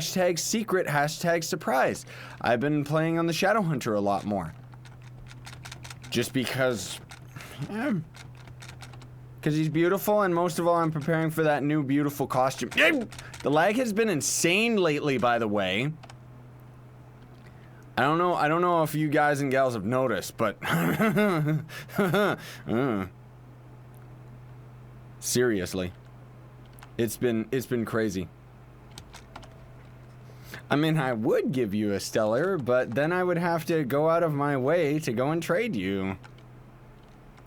Hashtag secret, hashtag surprise. I've been playing on the Shadow Hunter a lot more. Just because... Because he's beautiful, and most of all, I'm preparing for that new beautiful costume. The lag has been insane lately, by the way. I don't know if you guys and gals have noticed, but... Seriously. It's been crazy. I mean, I would give you a stellar, but then I would have to go out of my way to go and trade you.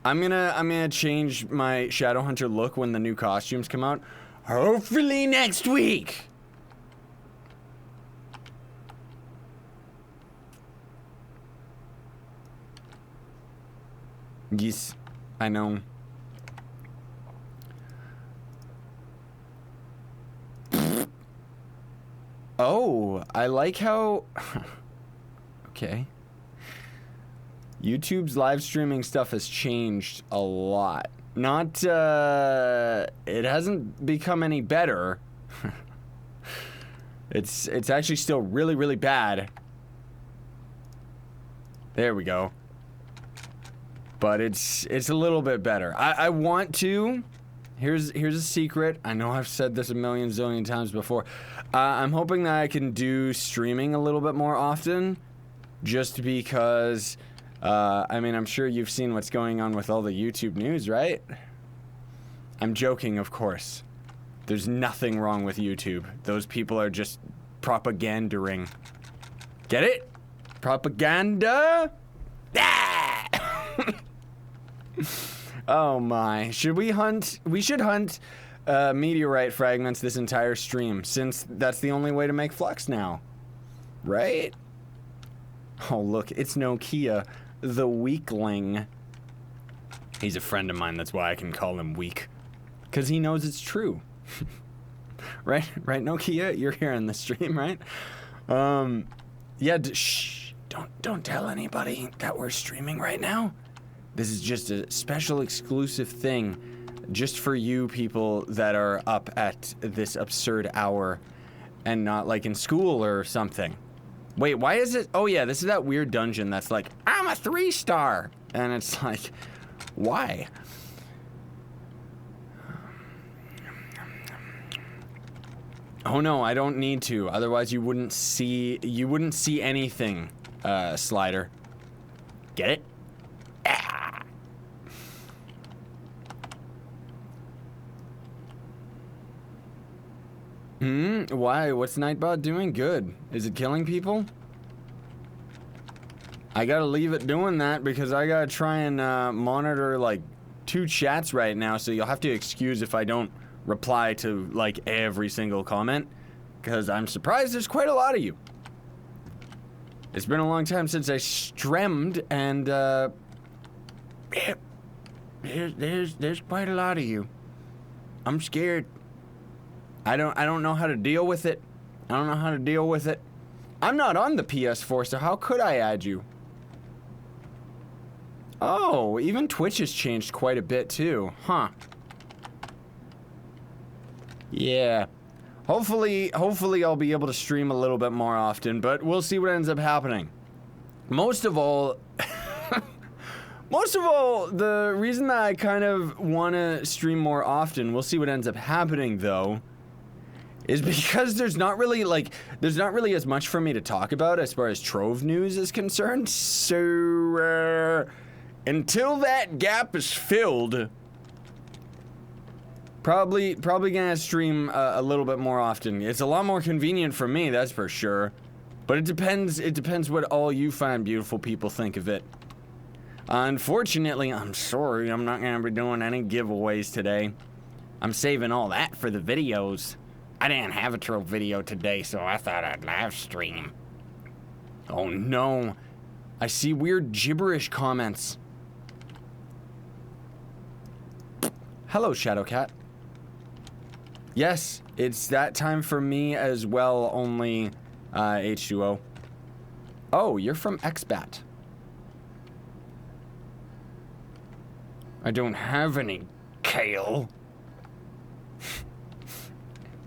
I'm gonna change my Shadowhunter look when the new costumes come out. Hopefully next week. Yes, I know. Oh, I like how... Okay. YouTube's live streaming stuff has changed a lot. Not, it hasn't become any better. It's actually still really, really bad. There we go. But it's a little bit better. I want to... Here's a secret. I know I've said this a million zillion times before. I'm hoping that I can do streaming a little bit more often. Just because... I mean, I'm sure you've seen what's going on with all the YouTube news, right? I'm joking, of course. There's nothing wrong with YouTube. Those people are just propagandering. Get it? Propaganda? Ah! Oh my. Should we hunt? We should hunt meteorite fragments this entire stream, since that's the only way to make flux now. Right? Oh, look, it's Nokia. The weakling. He's a friend of mine, that's why I can call him weak. Because he knows it's true. Right, Nokia? You're here in the stream, right? Yeah, shh. Don't tell anybody that we're streaming right now. This is just a special exclusive thing just for you people that are up at this absurd hour and not like in school or something. Wait, why is it? Oh yeah, this is that weird dungeon that's like, I'm a 3-star. And it's like, why? Oh no, I don't need to. Otherwise you wouldn't see anything, Slider. Get it? Ah. Why? What's Nightbot doing? Good. Is it killing people? I gotta leave it doing that because I gotta try and monitor like 2 chats right now, so you'll have to excuse if I don't reply to like every single comment, because I'm surprised there's quite a lot of you. It's been a long time since I streamed, and there's quite a lot of you. I'm scared. I don't know how to deal with it. I don't know how to deal with it. I'm not on the PS4, so how could I add you? Oh, even Twitch has changed quite a bit too, huh? Yeah. Hopefully I'll be able to stream a little bit more often, but we'll see what ends up happening. Most of all, the reason that I kind of want to stream more often, we'll see what ends up happening though, is because there's not really as much for me to talk about as far as Trove news is concerned. So, until that gap is filled, probably gonna stream a little bit more often. It's a lot more convenient for me, that's for sure. But it depends what all you fine beautiful people think of it. Unfortunately, I'm sorry, I'm not gonna be doing any giveaways today. I'm saving all that for the videos. I didn't have a Trove video today, so I thought I'd live stream. Oh no, I see weird gibberish comments. Hello, Shadowcat. Yes, it's that time for me as well, only H2O. Oh, you're from XBAT. I don't have any kale.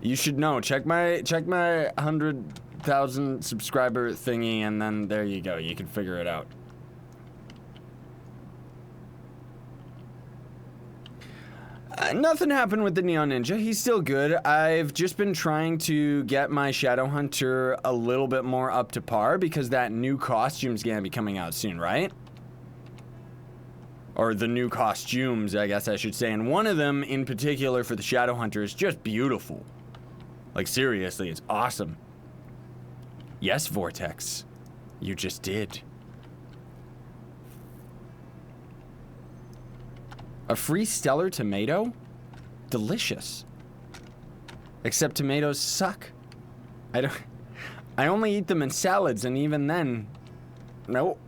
You should know. Check my 100,000 subscriber thingy, and then there you go. You can figure it out. Nothing happened with the Neon Ninja. He's still good. I've just been trying to get my Shadow Hunter a little bit more up to par because that new costume's gonna be coming out soon, right? Or the new costumes, I guess I should say. And one of them in particular for the Shadow Hunter is just beautiful. Like, seriously, it's awesome. Yes, Vortex. You just did. A free stellar tomato? Delicious. Except tomatoes suck. I only eat them in salads, and even then, nope.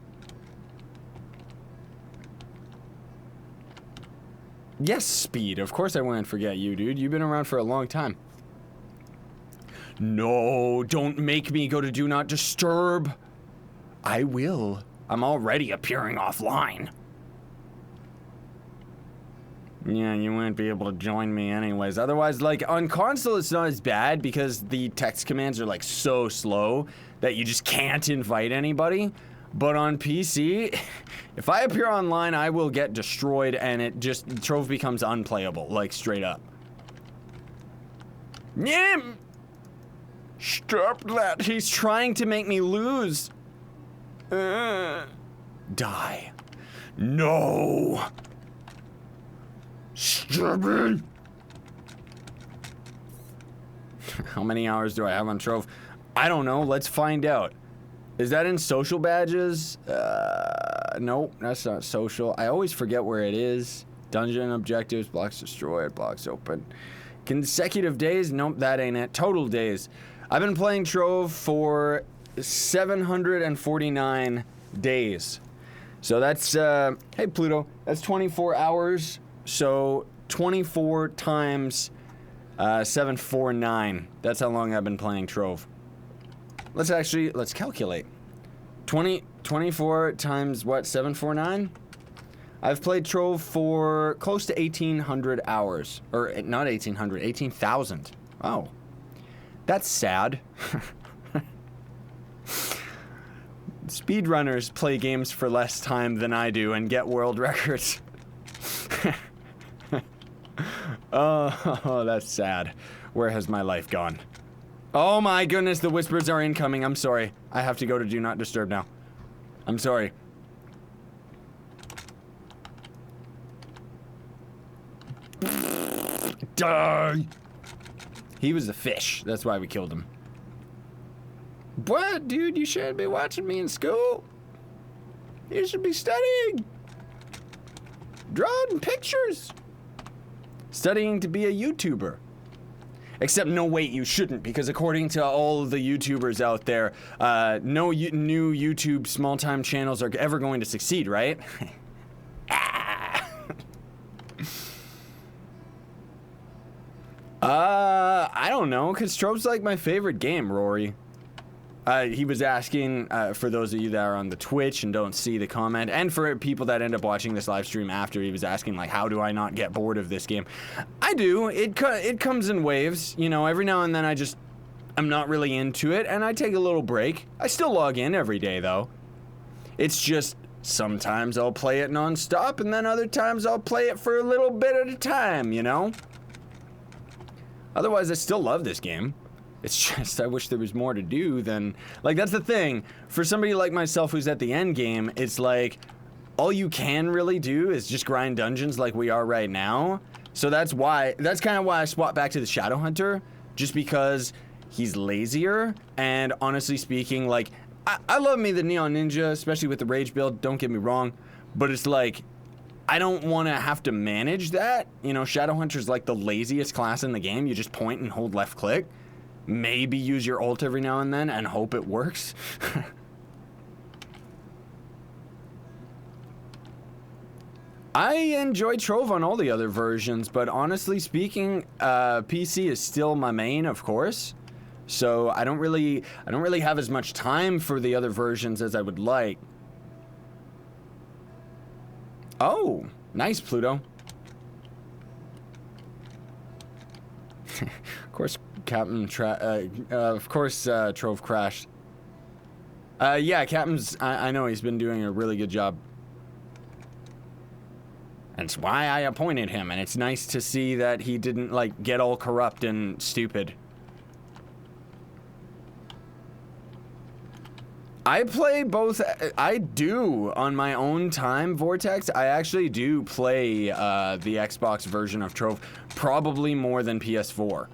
Yes, Speed. Of course I wouldn't forget you, dude. You've been around for a long time. No, don't make me go to Do Not Disturb. I will. I'm already appearing offline. Yeah, you wouldn't be able to join me anyways. Otherwise, like, on console, it's not as bad because the text commands are, like, so slow that you just can't invite anybody. But on PC, if I appear online, I will get destroyed and it just, Trove becomes unplayable, like, straight up. Yeah. Stop that. He's trying to make me lose. Die. No. Stupid. How many hours do I have on Trove? I don't know. Let's find out. Is that in social badges? Nope, that's not social. I always forget where it is. Dungeon objectives, blocks destroyed, blocks open. Consecutive days? Nope, that ain't it. Total days. I've been playing Trove for 749 days. So that's, hey Pluto, that's 24 hours. So 24 times 749. That's how long I've been playing Trove. Let's calculate. 24 times what, 749? I've played Trove for close to 1,800 hours. Or not 1,800, 18,000. Oh. That's sad. Speedrunners play games for less time than I do and get world records. Oh, that's sad. Where has my life gone? Oh my goodness, the whispers are incoming. I'm sorry. I have to go to Do Not Disturb now. I'm sorry. Die! He was a fish. That's why we killed him. What, dude? You shouldn't be watching me in school. You should be studying. Drawing pictures. Studying to be a YouTuber. Except, no, wait, you shouldn't, because according to all of the YouTubers out there, no new YouTube small-time channels are ever going to succeed, right? I don't know, because Trove's like my favorite game, Rory. He was asking, for those of you that are on the Twitch and don't see the comment, and for people that end up watching this live stream after, he was asking, like, how do I not get bored of this game? I do. It comes in waves. You know, every now and then I'm not really into it, and I take a little break. I still log in every day, though. It's just, sometimes I'll play it non-stop, and then other times I'll play it for a little bit at a time, you know? Otherwise, I still love this game. It's just, I wish there was more to do than... Like, that's the thing. For somebody like myself who's at the end game, it's like, all you can really do is just grind dungeons like we are right now. So that's kind of why I swapped back to the Shadow Hunter, just because he's lazier, and honestly speaking, like, I love me the Neon Ninja, especially with the Rage build, don't get me wrong, but it's like, I don't want to have to manage that. You know, Shadow Hunter's like the laziest class in the game. You just point and hold left click. Maybe use your ult every now and then and hope it works. I enjoy Trove on all the other versions, but honestly speaking, PC is still my main, of course. So I don't really have as much time for the other versions as I would like. Oh, nice, Pluto. Of of course, Trove crashed. Yeah, Captain's, I know he's been doing a really good job. That's why I appointed him, and it's nice to see that he didn't, like, get all corrupt and stupid. I play both. I do on my own time, Vortex. I actually do play the Xbox version of Trove, probably more than PS4.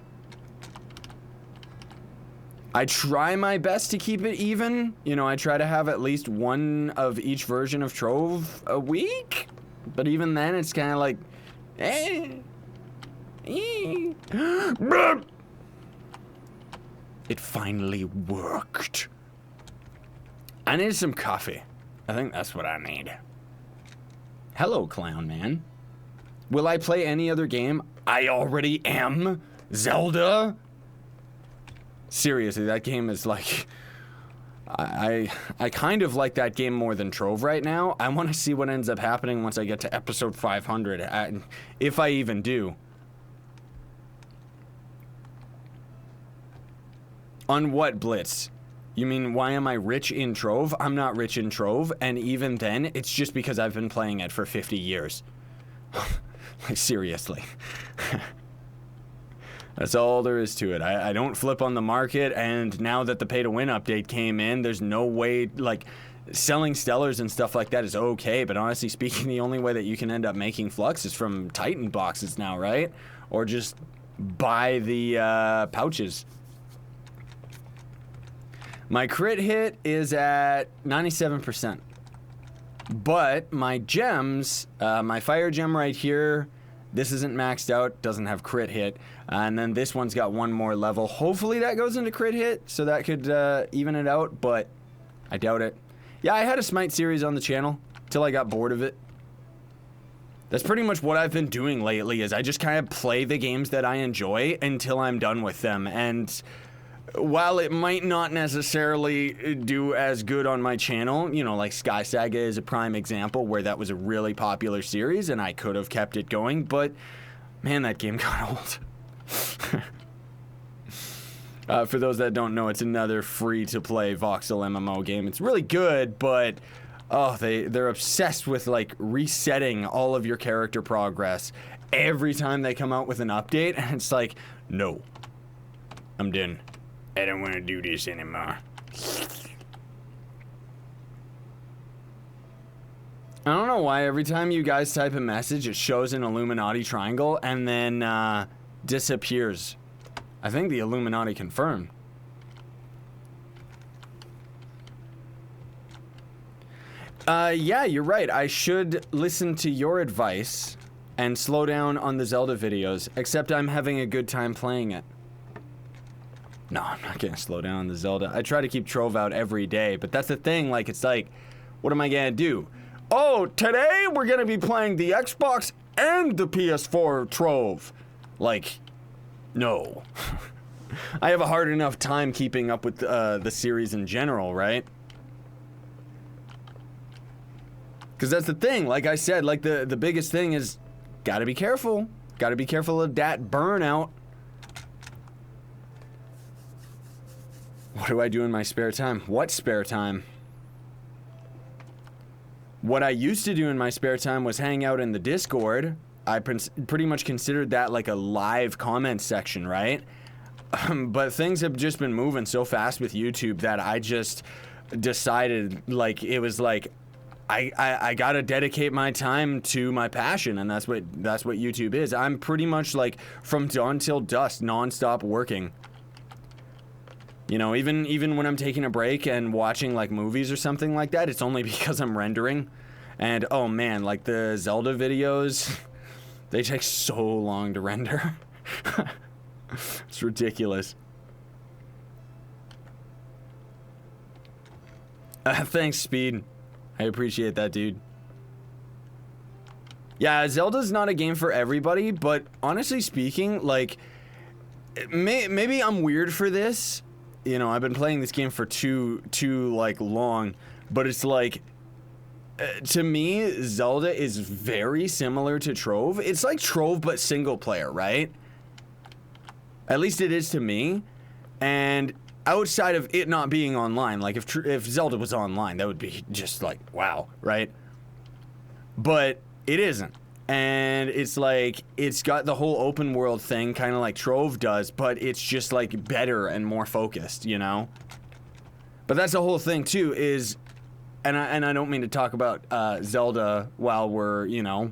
I try my best to keep it even. You know, I try to have at least one of each version of Trove a week. But even then, it's kind of like, It finally worked. I need some coffee. I think that's what I need. Hello, clown man. Will I play any other game? I already am. Zelda? Seriously, that game is like... I kind of like that game more than Trove right now. I want to see what ends up happening once I get to episode 500, if I even do. On what, Blitz? You mean, why am I rich in Trove? I'm not rich in Trove, and even then, it's just because I've been playing it for 50 years. Like, seriously. That's all there is to it. I don't flip on the market, and now that the pay-to-win update came in, there's no way, like, selling Stellars and stuff like that is okay, but honestly speaking, the only way that you can end up making Flux is from Titan boxes now, right? Or just buy the pouches. My crit hit is at 97%. But my gems, my fire gem right here, this isn't maxed out, doesn't have crit hit. And then this one's got one more level. Hopefully that goes into crit hit, so that could even it out, but I doubt it. Yeah, I had a Smite series on the channel till I got bored of it. That's pretty much what I've been doing lately, is I just kind of play the games that I enjoy until I'm done with them. And while it might not necessarily do as good on my channel, you know, like Sky Saga is a prime example where that was a really popular series and I could have kept it going, but man, that game got old. For those that don't know, it's another free-to-play voxel MMO game. It's really good, but oh, they're obsessed with like resetting all of your character progress every time they come out with an update, and it's like, no, I'm done. I don't want to do this anymore. I don't know why every time you guys type a message, it shows an Illuminati triangle and then disappears. I think the Illuminati confirmed. Yeah, you're right. I should listen to your advice and slow down on the Zelda videos, except I'm having a good time playing it. No, I'm not gonna slow down on the Zelda. I try to keep Trove out every day, but that's the thing, like, it's like, what am I gonna do? Oh, today we're gonna be playing the Xbox and the PS4 Trove. Like, no. I have a hard enough time keeping up with the series in general, right? Because that's the thing, like I said, like the biggest thing is, gotta be careful. Gotta be careful of that burnout. What do I do in my spare time? What spare time? What I used to do in my spare time was hang out in the Discord. I pretty much considered that like a live comment section, right? But things have just been moving so fast with YouTube that I just decided, like, it was like, I gotta dedicate my time to my passion, and that's what YouTube is. I'm pretty much like from dawn till dusk, non-stop working. You know, even when I'm taking a break and watching like movies or something like that, it's only because I'm rendering. And oh man, like the Zelda videos, they take so long to render. It's ridiculous. Thanks, Speed. I appreciate that, dude. Yeah, Zelda's not a game for everybody, but honestly speaking, like, maybe I'm weird for this. You know, I've been playing this game for too like long, but it's like, to me, Zelda is very similar to Trove. It's like Trove, but single player, right? At least it is to me. And outside of it not being online, like if Zelda was online, that would be just like, wow, right? But it isn't. And it's like, it's got the whole open world thing, kind of like Trove does, but it's just like better and more focused, you know? But that's the whole thing too, is, and I don't mean to talk about Zelda while we're, you know,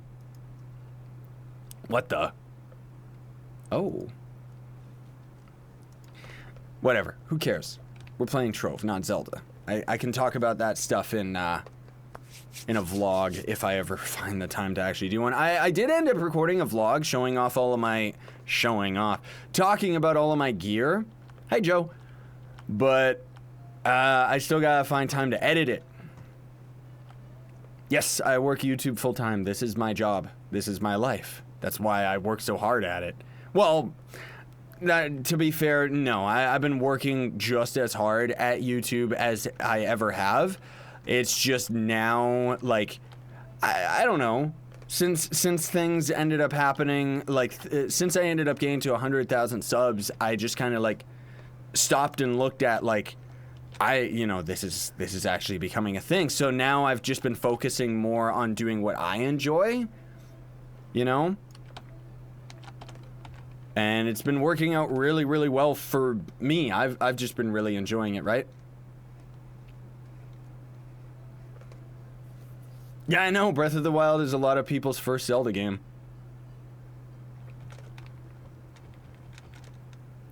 what the? Oh. Whatever, who cares? We're playing Trove, not Zelda. I can talk about that stuff in a vlog if I ever find the time to actually do one. I did end up recording a vlog showing off all of my, talking about all of my gear. Hi, Joe. But I still gotta find time to edit it. Yes, I work YouTube full time. This is my job. This is my life. That's why I work so hard at it. Well, to be fair, no. I've been working just as hard at YouTube as I ever have. It's just now, like, I don't know. Since things ended up happening, like, since I ended up getting to 100,000 subs, I just kind of, like, stopped and looked at, like, you know, this is actually becoming a thing. So now I've just been focusing more on doing what I enjoy, you know? And it's been working out really, really well for me. I've just been really enjoying it, right? Yeah, I know. Breath of the Wild is a lot of people's first Zelda game.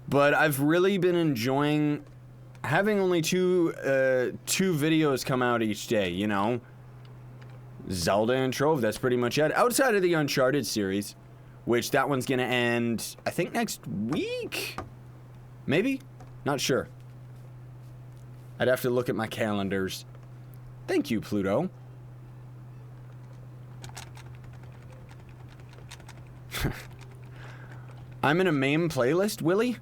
But I've really been enjoying having only two videos come out each day, you know? Zelda and Trove, that's pretty much it. Outside of the Uncharted series, which that one's gonna end, I think, next week? Maybe? Not sure. I'd have to look at my calendars. Thank you, Pluto. I'm in a MAME playlist, Willie?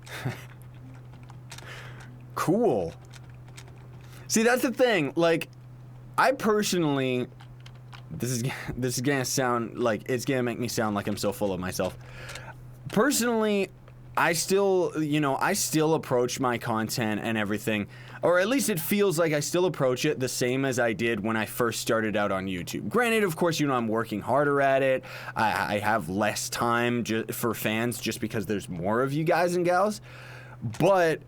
Cool. See, that's the thing. Like, I personally... This is gonna sound like... It's gonna make me sound like I'm so full of myself. Personally, I still, you know, I still approach my content and everything, or at least it feels like I still approach it the same as I did when I first started out on YouTube. Granted, of course, you know, I'm working harder at it. I have less time for fans just because there's more of you guys and gals. But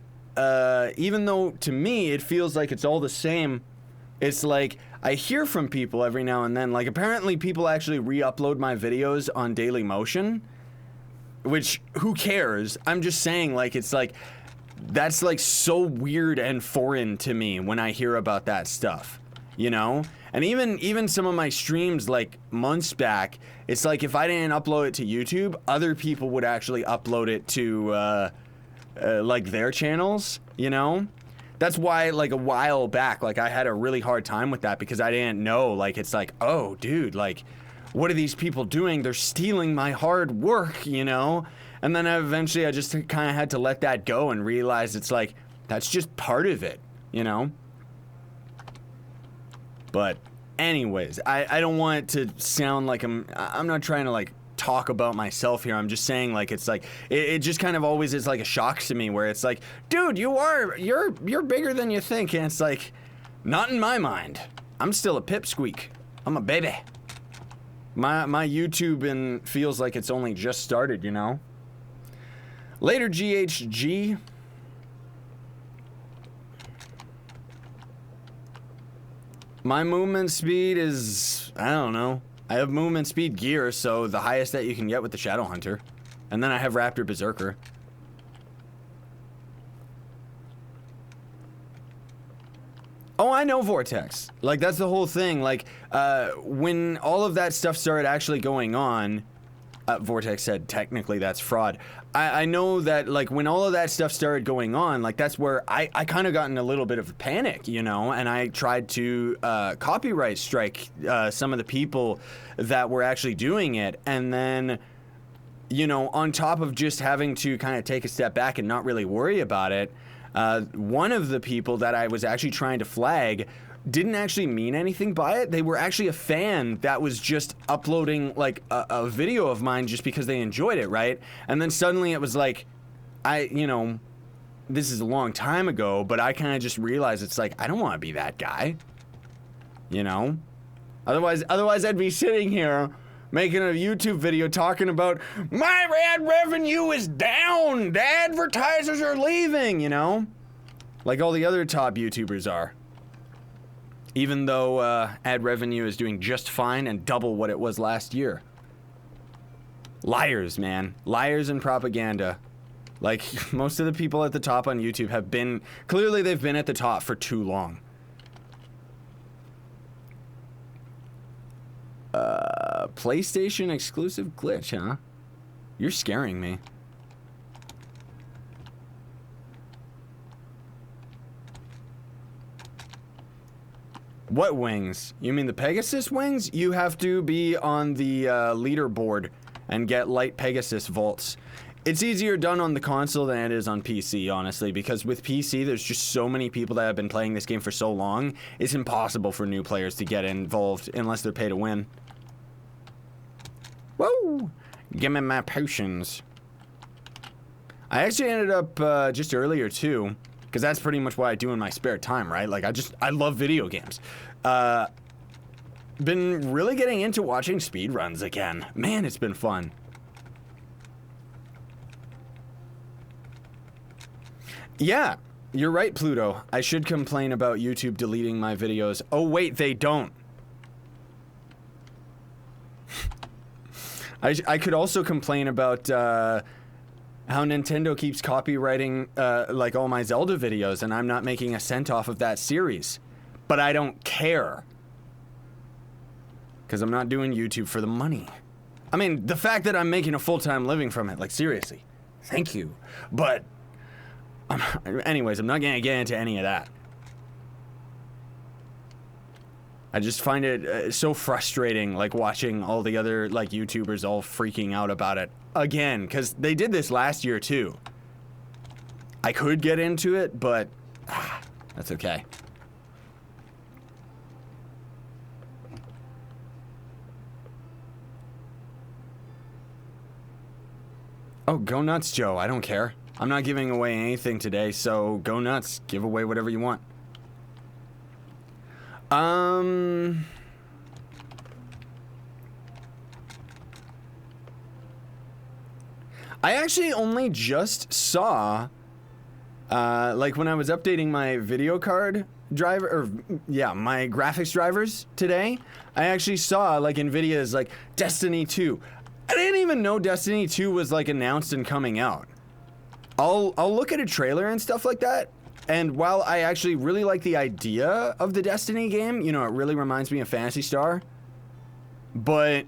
even though to me it feels like it's all the same, it's like I hear from people every now and then, like apparently people actually re-upload my videos on Daily Motion. Which, who cares? I'm just saying, like, it's like, that's like so weird and foreign to me when I hear about that stuff, you know? And even some of my streams, like, months back, it's like if I didn't upload it to YouTube, other people would actually upload it to, like, their channels, you know? That's why, like, a while back, like, I had a really hard time with that because I didn't know, like, it's like, oh, dude, like, what are these people doing? They're stealing my hard work, you know? And then eventually I just kind of had to let that go and realize it's like, that's just part of it, you know? But anyways, I don't want it to sound like I'm not trying to like talk about myself here. I'm just saying like, it's like, it just kind of always is like a shock to me where it's like, dude, you're bigger than you think. And it's like, not in my mind. I'm still a pipsqueak. I'm a baby. My YouTube feels like it's only just started, you know? Later, GHG. My movement speed is, I don't know. I have movement speed gear, so the highest that you can get with the Shadow Hunter. And then I have Raptor Berserker. Oh, I know Vortex. Like, that's the whole thing. Like, when all of that stuff started actually going on, Vortex said, technically, that's fraud. I know that, like, when all of that stuff started going on, like, that's where I kind of got in a little bit of a panic, you know? And I tried to copyright strike some of the people that were actually doing it. And then, you know, on top of just having to kind of take a step back and not really worry about it, one of the people that I was actually trying to flag didn't actually mean anything by it. They were actually a fan that was just uploading like a video of mine just because they enjoyed it, right? And then suddenly it was like, you know, this is a long time ago, but I kind of just realized it's like, I don't want to be that guy. You know? Otherwise I'd be sitting here making a YouTube video talking about my ad revenue is down, the advertisers are leaving, you know? Like all the other top YouTubers are. Even though ad revenue is doing just fine and double what it was last year. Liars, man. Liars and propaganda. Like, most of the people at the top on YouTube have been... Clearly, they've been at the top for too long. PlayStation exclusive glitch, huh? You're scaring me. What wings? You mean the Pegasus wings? You have to be on the leaderboard and get light Pegasus vaults. It's easier done on the console than it is on PC, honestly, because with PC, there's just so many people that have been playing this game for so long, it's impossible for new players to get involved unless they're pay to win. Whoa! Give me my potions. I actually ended up just earlier, too, because that's pretty much what I do in my spare time, right? Like, I love video games. Been really getting into watching speedruns again. Man, it's been fun. Yeah, you're right, Pluto. I should complain about YouTube deleting my videos. Oh, wait, they don't. I could also complain about how Nintendo keeps copywriting like all my Zelda videos, and I'm not making a cent off of that series. But I don't care. Because I'm not doing YouTube for the money. I mean, the fact that I'm making a full-time living from it, like, seriously. Thank you. But... anyways, I'm not gonna get into any of that. I just find it so frustrating, like watching all the other like YouTubers all freaking out about it again, because they did this last year too. I could get into it, but that's okay. Oh, go nuts, Joe. I don't care. I'm not giving away anything today, so go nuts. Give away whatever you want. I actually only just saw, like when I was updating my video card driver, or yeah, my graphics drivers today, I actually saw like NVIDIA's like Destiny 2. I didn't even know Destiny 2 was like announced and coming out. I'll look at a trailer and stuff like that, and while I actually really like the idea of the Destiny game, you know, it really reminds me of Phantasy Star, but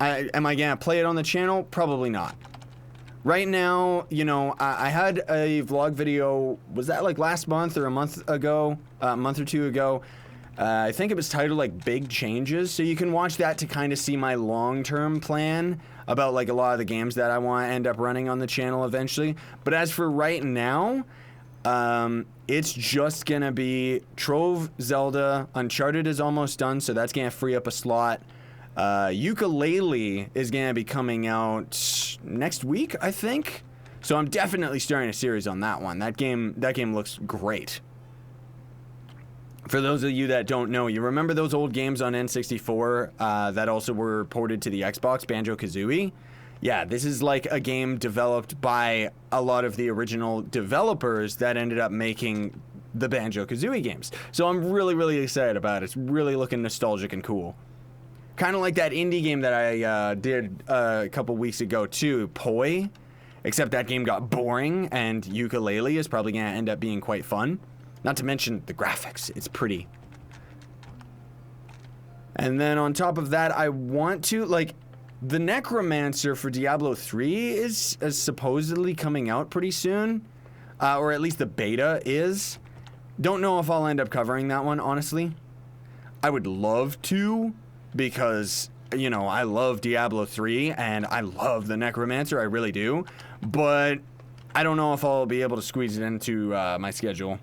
am I gonna play it on the channel? Probably not. Right now, you know, I had a vlog video, was that like last month or a month ago, a month or two ago? I think it was titled like Big Changes, so you can watch that to kind of see my long-term plan about like a lot of the games that I want to end up running on the channel eventually. But as for right now, it's just gonna be Trove, Zelda, Uncharted is almost done, so that's gonna free up a slot. Ukulele is gonna be coming out next week, I think. So I'm definitely starting a series on that one. That game looks great. For those of you that don't know, you remember those old games on N64 that also were ported to the Xbox, Banjo-Kazooie? Yeah, this is like a game developed by a lot of the original developers that ended up making the Banjo-Kazooie games. So I'm really, really excited about it. It's really looking nostalgic and cool. Kind of like that indie game that I did a couple weeks ago too, Poi. Except that game got boring, and Ukulele is probably going to end up being quite fun. Not to mention the graphics, it's pretty. And then on top of that, I want to, like, the Necromancer for Diablo 3 is supposedly coming out pretty soon. Or at least the beta is. Don't know if I'll end up covering that one, honestly. I would love to, because, you know, I love Diablo 3, and I love the Necromancer, I really do. But I don't know if I'll be able to squeeze it into my schedule.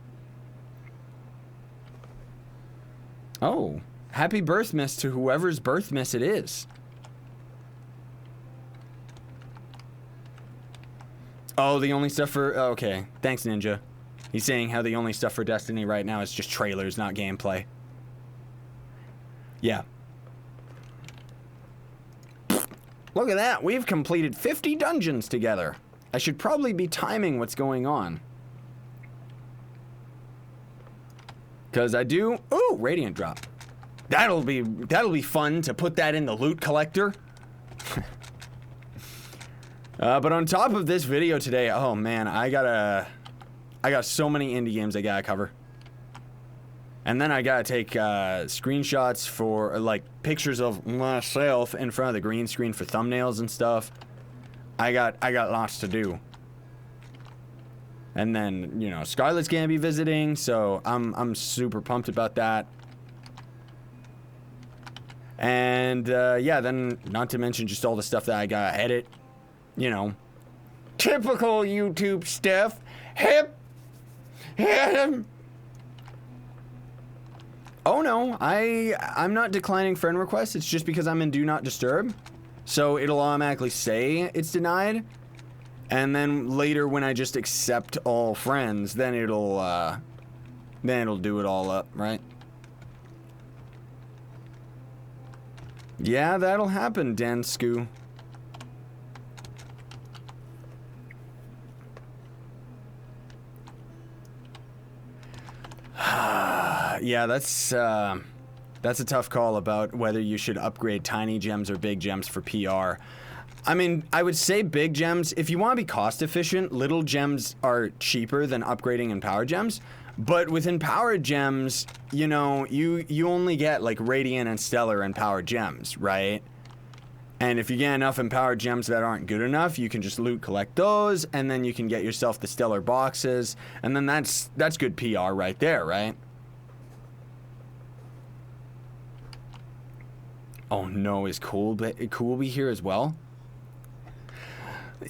Oh, happy birthmas to whoever's birthmas it is. Oh, the only stuff for... Oh, okay. Thanks, Ninja. He's saying how the only stuff for Destiny right now is just trailers, not gameplay. Yeah. Look at that. We've completed 50 dungeons together. I should probably be timing what's going on. Because I do... Ooh, Radiant Drop. That'll be fun to put that in the loot collector. But on top of this video today, oh man, I got so many indie games I gotta cover. And then I gotta take screenshots for, like, pictures of myself in front of the green screen for thumbnails and stuff. I got lots to do. And then, you know, Scarlett's gonna be visiting, so I'm super pumped about that. And yeah, then not to mention just all the stuff that I gotta edit. You know, typical YouTube stuff. Oh no, I'm not declining friend requests. It's just because I'm in Do Not Disturb, so it'll automatically say it's denied. And then later, when I just accept all friends, then it'll do it all up, right? Yeah, that'll happen, Dansku. Yeah, that's a tough call about whether you should upgrade tiny gems or big gems for PR. I mean, I would say big gems. If you want to be cost efficient, little gems are cheaper than upgrading in power gems. But within power gems, you know, you only get like Radiant and Stellar and power gems, right? And if you get enough in power gems that aren't good enough, you can just loot collect those, and then you can get yourself the Stellar boxes, and then that's good PR right there, right? Oh no, is Coolby here as well?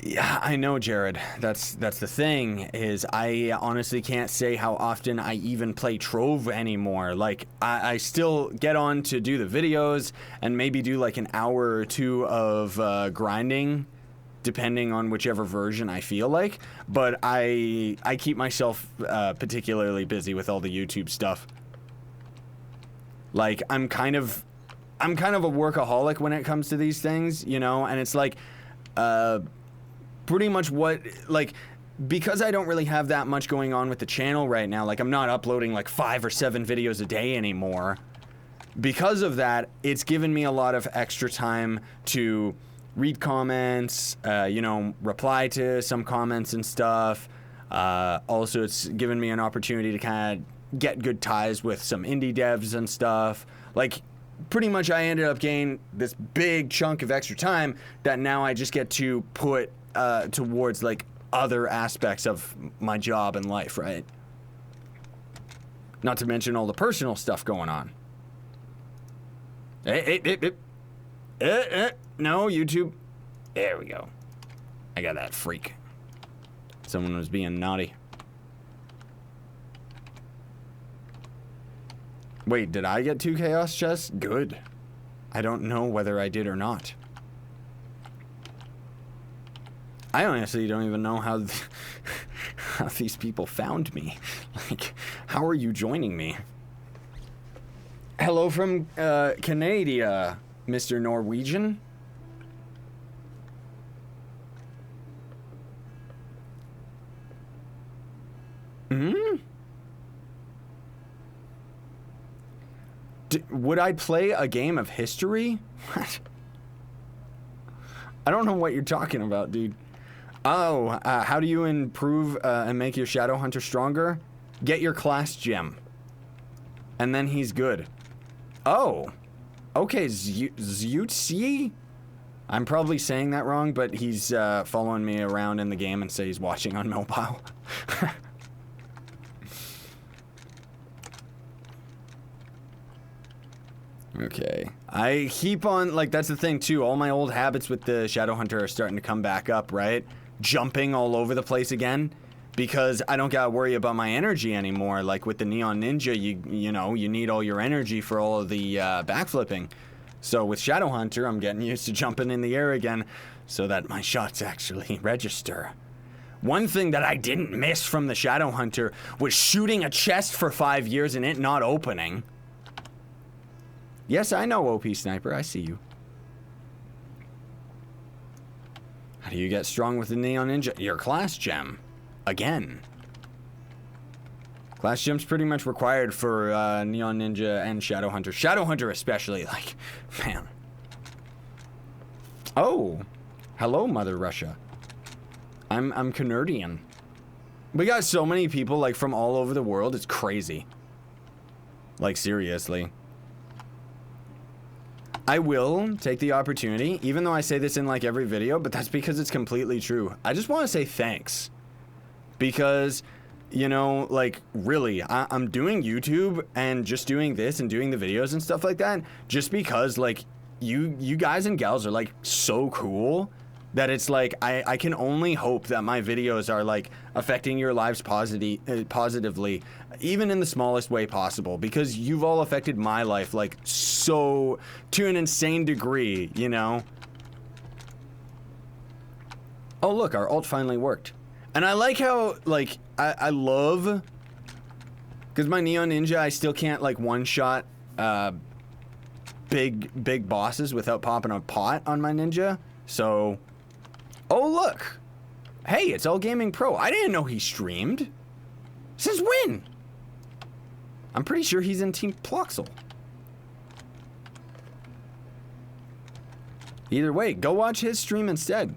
Yeah, I know, Jared. That's the thing, is I honestly can't say how often I even play Trove anymore. Like, I still get on to do the videos and maybe do like an hour or two of grinding, depending on whichever version I feel like. But I keep myself particularly busy with all the YouTube stuff. Like, I'm kind of a workaholic when it comes to these things, you know, and it's like, pretty much what, like, because I don't really have that much going on with the channel right now, like, I'm not uploading like 5 or 7 videos a day anymore. Because of that, it's given me a lot of extra time to read comments, you know, reply to some comments and stuff. Also, it's given me an opportunity to kind of get good ties with some indie devs and stuff. Like, pretty much I ended up getting this big chunk of extra time that now I just get to put towards like other aspects of my job and life, right? Not to mention all the personal stuff going on. No, YouTube. There we go. I got that freak. Someone was being naughty. Wait, did I get 2 chaos chests? Good. I don't know whether I did or not. I honestly don't even know how these people found me. Like, how are you joining me? Hello from Canada, Mr. Norwegian. Would I play a game of history? What? I don't know what you're talking about, dude. Oh, how do you improve and make your Shadow Hunter stronger? Get your class gem. And then he's good. Oh. Okay, Zutzi? I'm probably saying that wrong, but he's following me around in the game and say he's watching on mobile. Okay. I keep on, like, that's the thing, too. All my old habits with the Shadow Hunter are starting to come back up, right? Jumping all over the place again. Because I don't gotta worry about my energy anymore. Like, with the Neon Ninja, you know, you need all your energy for all of the backflipping. So with Shadow Hunter, I'm getting used to jumping in the air again so that my shots actually register. One thing that I didn't miss from the Shadow Hunter was shooting a chest for 5 years and it not opening. Yes, I know, OP Sniper. I see you. How do you get strong with the Neon Ninja? Your class gem. Again. Class gem's pretty much required for Neon Ninja and Shadow Hunter. Shadow Hunter especially, like, man. Oh. Hello, Mother Russia. I'm Canadian. We got so many people, like, from all over the world. It's crazy. Like, seriously. I will take the opportunity, even though I say this in, like, every video, but that's because it's completely true. I just want to say thanks. Because, you know, like, really, I'm doing YouTube and just doing this and doing the videos and stuff like that just because, like, you guys and gals are, like, so cool that it's like I can only hope that my videos are like affecting your lives positively, even in the smallest way possible, because you've all affected my life like so to an insane degree, you know. Oh look, our ult finally worked. And I like how, like, I love, because my Neon Ninja, I still can't like one-shot big bosses without popping a pot on my ninja. So, oh look, hey, it's All Gaming Pro. I didn't know he streamed. Since when? I'm pretty sure he's in Team Ploxel. Either way, go watch his stream instead.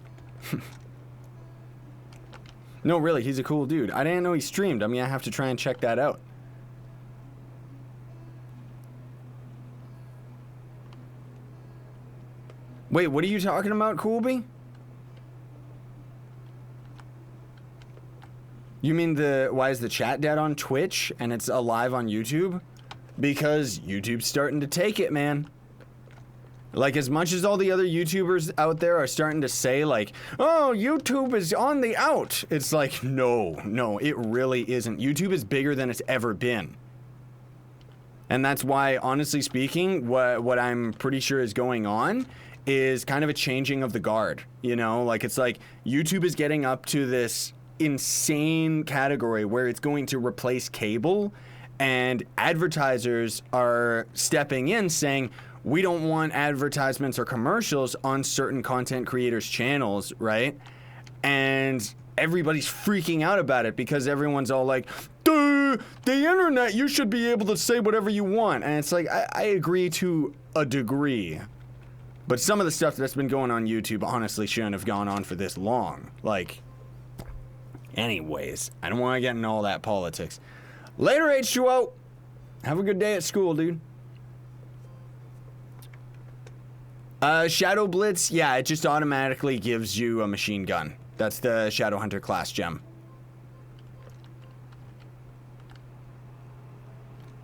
No, really, he's a cool dude. I didn't know he streamed. I mean, I have to try and check that out. Wait, what are you talking about, Coolby? You mean why is the chat dead on Twitch and it's alive on YouTube? Because YouTube's starting to take it, man. Like, as much as all the other YouTubers out there are starting to say, like, oh, YouTube is on the out. It's like, no, it really isn't. YouTube is bigger than it's ever been. And that's why, honestly speaking, what I'm pretty sure is going on is kind of a changing of the guard, you know? Like, it's like YouTube is getting up to this insane category where it's going to replace cable, and advertisers are stepping in saying, we don't want advertisements or commercials on certain content creators' channels, right? And everybody's freaking out about it because everyone's all like, the internet, you should be able to say whatever you want. And it's like, I agree to a degree. But some of the stuff that's been going on YouTube honestly shouldn't have gone on for this long. Like, anyways, I don't want to get into all that politics. Later, H2O. Have a good day at school, dude. Shadow Blitz, yeah, it just automatically gives you a machine gun. That's the Shadow Hunter class gem.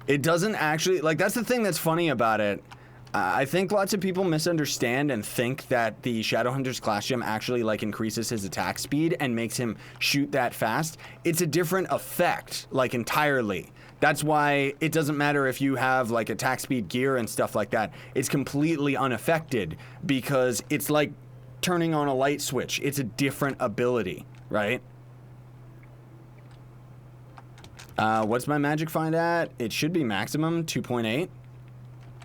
It doesn't actually, like, that's the thing that's funny about it. I think lots of people misunderstand and think that the Shadow Hunter's class gem actually, like, increases his attack speed and makes him shoot that fast. It's a different effect, like, entirely. That's why it doesn't matter if you have, like, attack speed gear and stuff like that. It's completely unaffected because it's like turning on a light switch. It's a different ability, right? What's my magic find at? It should be maximum 2.8.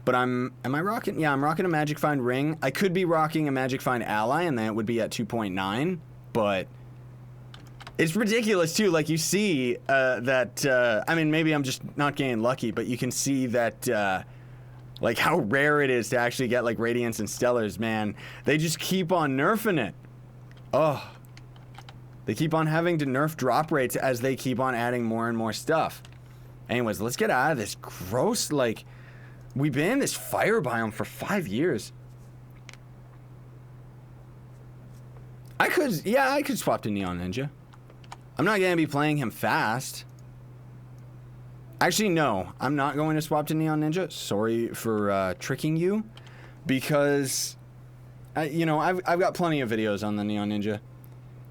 But am I rocking? Yeah, I'm rocking a magic find ring. I could be rocking a magic find ally and then it would be at 2.9, but it's ridiculous too. Like, you see that, I mean, maybe I'm just not getting lucky, but you can see that, like, how rare it is to actually get, like, Radiance and Stellars, man. They just keep on nerfing it. Oh. They keep on having to nerf drop rates as they keep on adding more and more stuff. Anyways, let's get out of this gross, like, we've been in this fire biome for 5 years. I could swap to Neon Ninja. I'm not going to be playing him fast. Actually, no. I'm not going to swap to Neon Ninja. Sorry for tricking you. Because, you know, I've got plenty of videos on the Neon Ninja.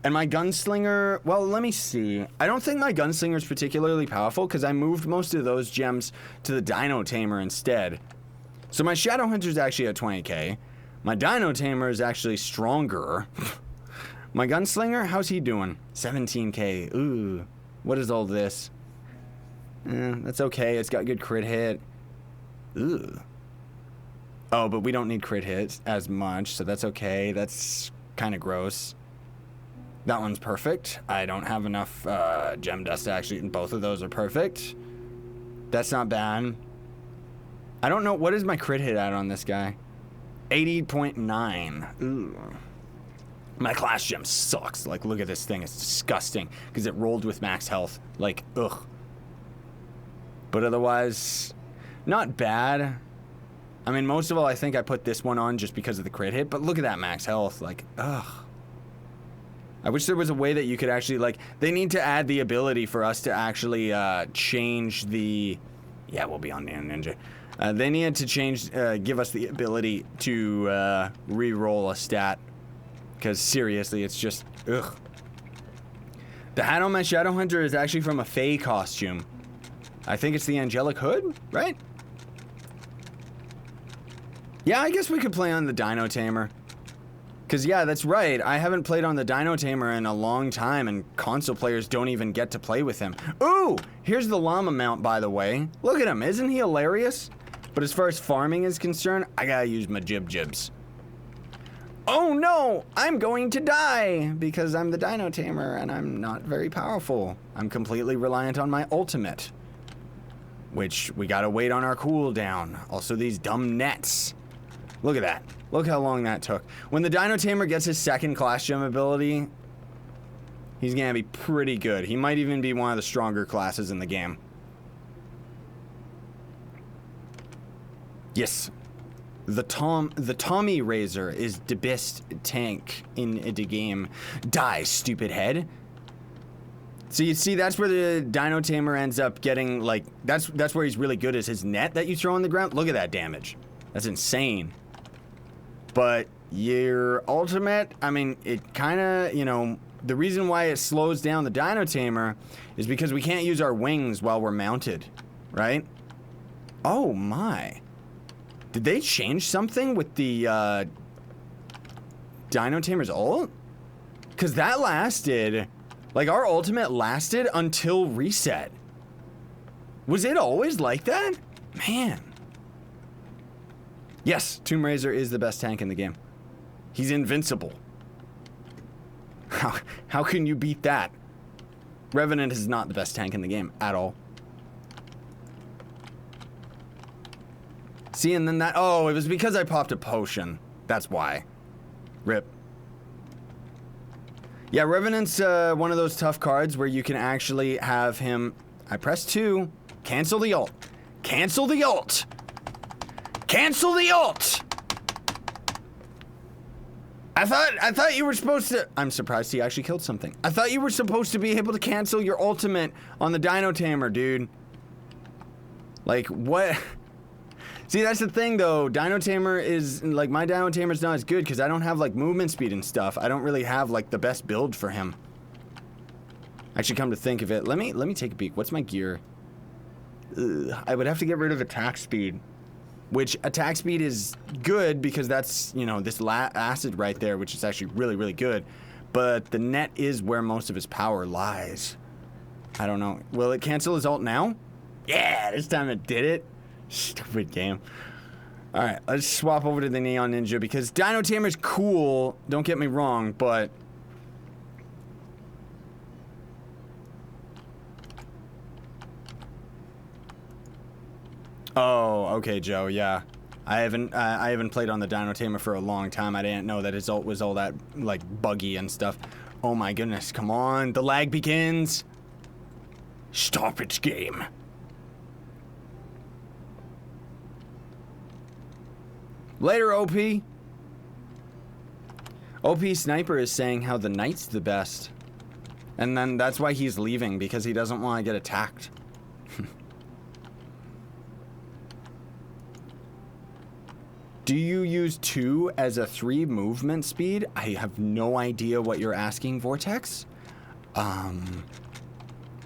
And my Gunslinger, well, let me see. I don't think my Gunslinger is particularly powerful because I moved most of those gems to the Dino Tamer instead. So my Shadow Hunter is actually at 20k. My Dino Tamer is actually stronger. My gunslinger, how's he doing? 17k. Ooh. What is all this? That's okay. It's got good crit hit. Ooh. Oh, but we don't need crit hits as much, so that's okay. That's kind of gross. That one's perfect. I don't have enough gem dust to actually, and both of those are perfect. That's not bad. I don't know, what is my crit hit at on this guy? 80.9. Ooh. My class gem sucks. Like, look at this thing. It's disgusting because it rolled with max health. Like, ugh. But otherwise, not bad. I mean, most of all, I think I put this one on just because of the crit hit. But look at that max health. Like, ugh. I wish there was a way that you could actually, like, they need to add the ability for us to actually change the... Yeah, we'll be on Ninja. They needed to change, give us the ability to re-roll a stat. Because seriously, it's just, ugh. The hat on my Shadow Hunter is actually from a Fae costume. I think it's the Angelic Hood, right? Yeah, I guess we could play on the Dino Tamer. Because, yeah, that's right. I haven't played on the Dino Tamer in a long time, and console players don't even get to play with him. Ooh! Here's the llama mount, by the way. Look at him. Isn't he hilarious? But as far as farming is concerned, I gotta use my jib-jibs. Oh no! I'm going to die! Because I'm the Dino Tamer and I'm not very powerful. I'm completely reliant on my ultimate. Which we gotta wait on our cooldown. Also these dumb nets. Look at that. Look how long that took. When the Dino Tamer gets his second class gem ability, he's gonna be pretty good. He might even be one of the stronger classes in the game. Yes. The Tommy Razor is the best tank in the game. Die, stupid head. So you see, that's where the Dino Tamer ends up getting, like, that's where he's really good, is his net that you throw on the ground. Look at that damage. That's insane. But your ultimate, I mean, it kind of, you know, the reason why it slows down the Dino Tamer is because we can't use our wings while we're mounted, right? Oh my. Did they change something with the Dino Tamer's ult? Because that lasted, like, our ultimate lasted until reset. Was it always like that? Man. Yes, Tomb Raider is the best tank in the game. He's invincible. How can you beat that? Revenant is not the best tank in the game at all. See, and then that... Oh, it was because I popped a potion. That's why. Rip. Yeah, Revenant's one of those tough cards where you can actually have him... I press 2. Cancel the ult. Cancel the ult! Cancel the ult! I thought you were supposed to... I'm surprised he actually killed something. I thought you were supposed to be able to cancel your ultimate on the Dino Tamer, dude. Like, what... See, that's the thing, though. Dino Tamer is, like, my Dino Tamer's not as good because I don't have, like, movement speed and stuff. I don't really have, like, the best build for him. Actually, come to think of it, let me take a peek. What's my gear? Ugh, I would have to get rid of attack speed. Which, attack speed is good because that's, you know, this acid right there, which is actually really, really good. But the net is where most of his power lies. I don't know. Will it cancel his ult now? Yeah, this time it did it. Stupid game. Alright, let's swap over to the Neon Ninja because Dino Tamer's cool, don't get me wrong, but... Oh, okay, Joe, yeah. I haven't played on the Dino Tamer for a long time. I didn't know that his ult was all that, like, buggy and stuff. Oh my goodness, come on, the lag begins! Stop it, game. Later, OP. OP Sniper is saying how the Knight's the best. And then that's why he's leaving, because he doesn't want to get attacked. Do you use 2 as a 3 movement speed? I have no idea what you're asking, Vortex.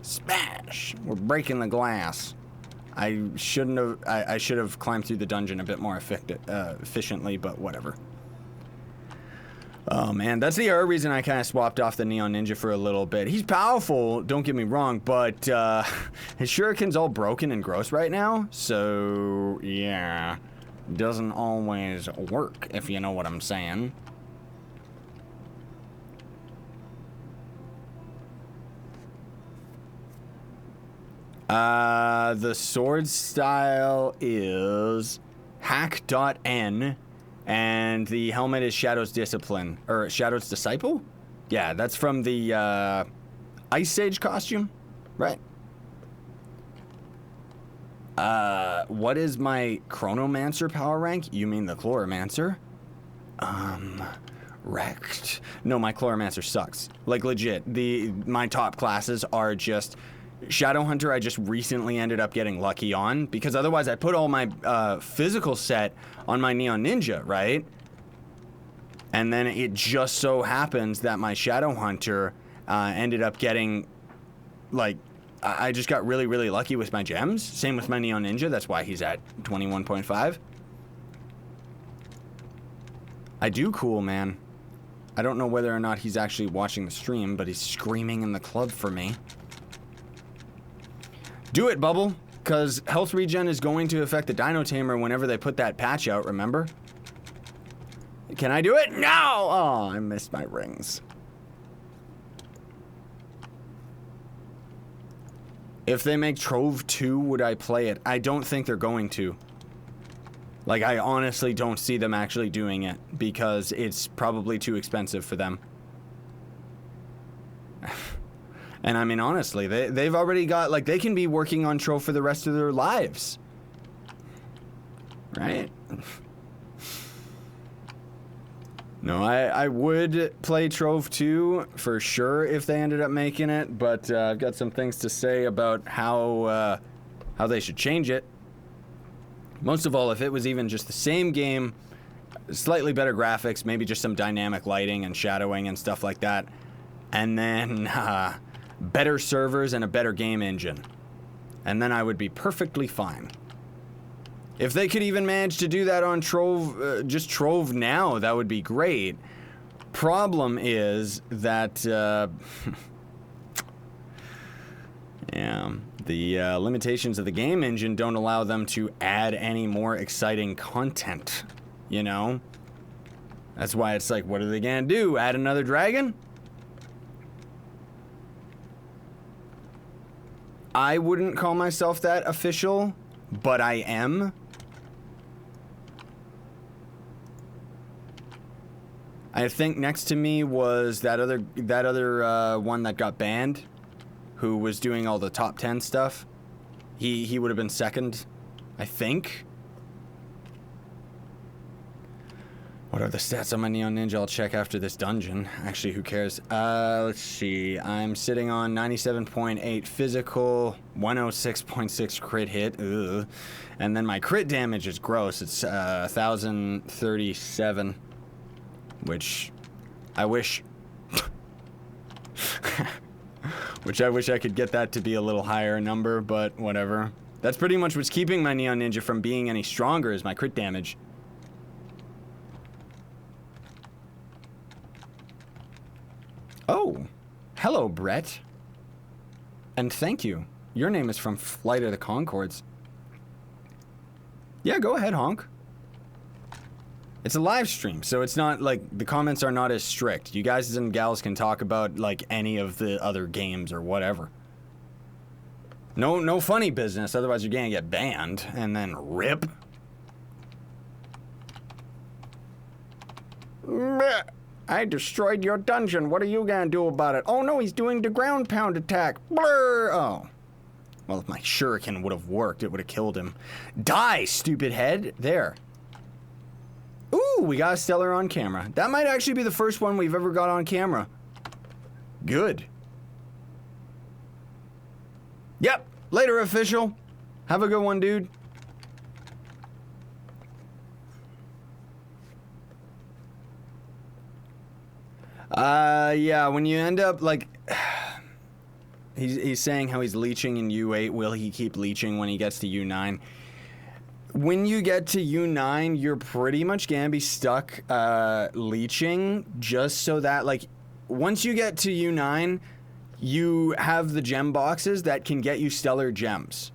Smash! We're breaking the glass. I shouldn't have. I should have climbed through the dungeon a bit more efficiently, but whatever. Oh man, that's the other reason I kind of swapped off the Neon Ninja for a little bit. He's powerful, don't get me wrong, but his shuriken's all broken and gross right now, so yeah, doesn't always work, if you know what I'm saying. The sword style is hack.n, and the helmet is Shadow's Discipline, or Shadow's Disciple? Yeah, that's from the, Ice Sage costume, right? What is my Chronomancer power rank? You mean the Chloromancer? Wrecked. No, my Chloromancer sucks. Like, legit. My top classes are just... Shadowhunter, I just recently ended up getting lucky on, because otherwise I put all my physical set on my Neon Ninja, right? And then it just so happens that my Shadowhunter ended up getting, like, I just got really, really lucky with my gems. Same with my Neon Ninja, that's why he's at 21.5. I do cool, man. I don't know whether or not he's actually watching the stream, but he's screaming in the club for me. Do it, Bubble, because health regen is going to affect the Dino Tamer whenever they put that patch out, remember? Can I do it? No! Oh, I missed my rings. If they make Trove 2, would I play it? I don't think they're going to. Like, I honestly don't see them actually doing it, because it's probably too expensive for them. And I mean, honestly, they've already got, like, they can be working on Trove for the rest of their lives. Right? No, I would play Trove 2 for sure if they ended up making it, but I've got some things to say about how they should change it. Most of all, if it was even just the same game, slightly better graphics, maybe just some dynamic lighting and shadowing and stuff like that, and then better servers and a better game engine. And then I would be perfectly fine. If they could even manage to do that on Trove, just Trove now, that would be great. Problem is that, yeah, the limitations of the game engine don't allow them to add any more exciting content, you know? That's why it's like, what are they gonna do? Add another dragon? I wouldn't call myself that official, but I am. I think next to me was that other one that got banned, who was doing all the top 10 stuff. He would have been second, I think. What are the stats on my Neon Ninja? I'll check after this dungeon. Actually, who cares? Let's see. I'm sitting on 97.8 physical, 106.6 crit hit. Ugh. And then my crit damage is gross. It's 1,037. Which I wish... which I wish I could get that to be a little higher number, but whatever. That's pretty much what's keeping my Neon Ninja from being any stronger, is my crit damage. Oh, hello, Brett. And thank you. Your name is from Flight of the Conchords. Yeah, go ahead, honk. It's a live stream, so it's not like the comments are not as strict. You guys and gals can talk about like any of the other games or whatever. No funny business, otherwise you're gonna get banned and then rip. I destroyed your dungeon. What are you gonna do about it? Oh no, he's doing the ground pound attack. Blur. Oh. Well, if my shuriken would have worked, it would have killed him. Die, stupid head. There. Ooh, we got a stellar on camera. That might actually be the first one we've ever got on camera. Good. Yep. Later, official. Have a good one, dude. Yeah, when you end up, like... he's saying how he's leeching in U8. Will he keep leeching when he gets to U9? when you get to U9, you're pretty much gonna be stuck leeching, just so that, like, once you get to U9, you have the gem boxes that can get you stellar gems.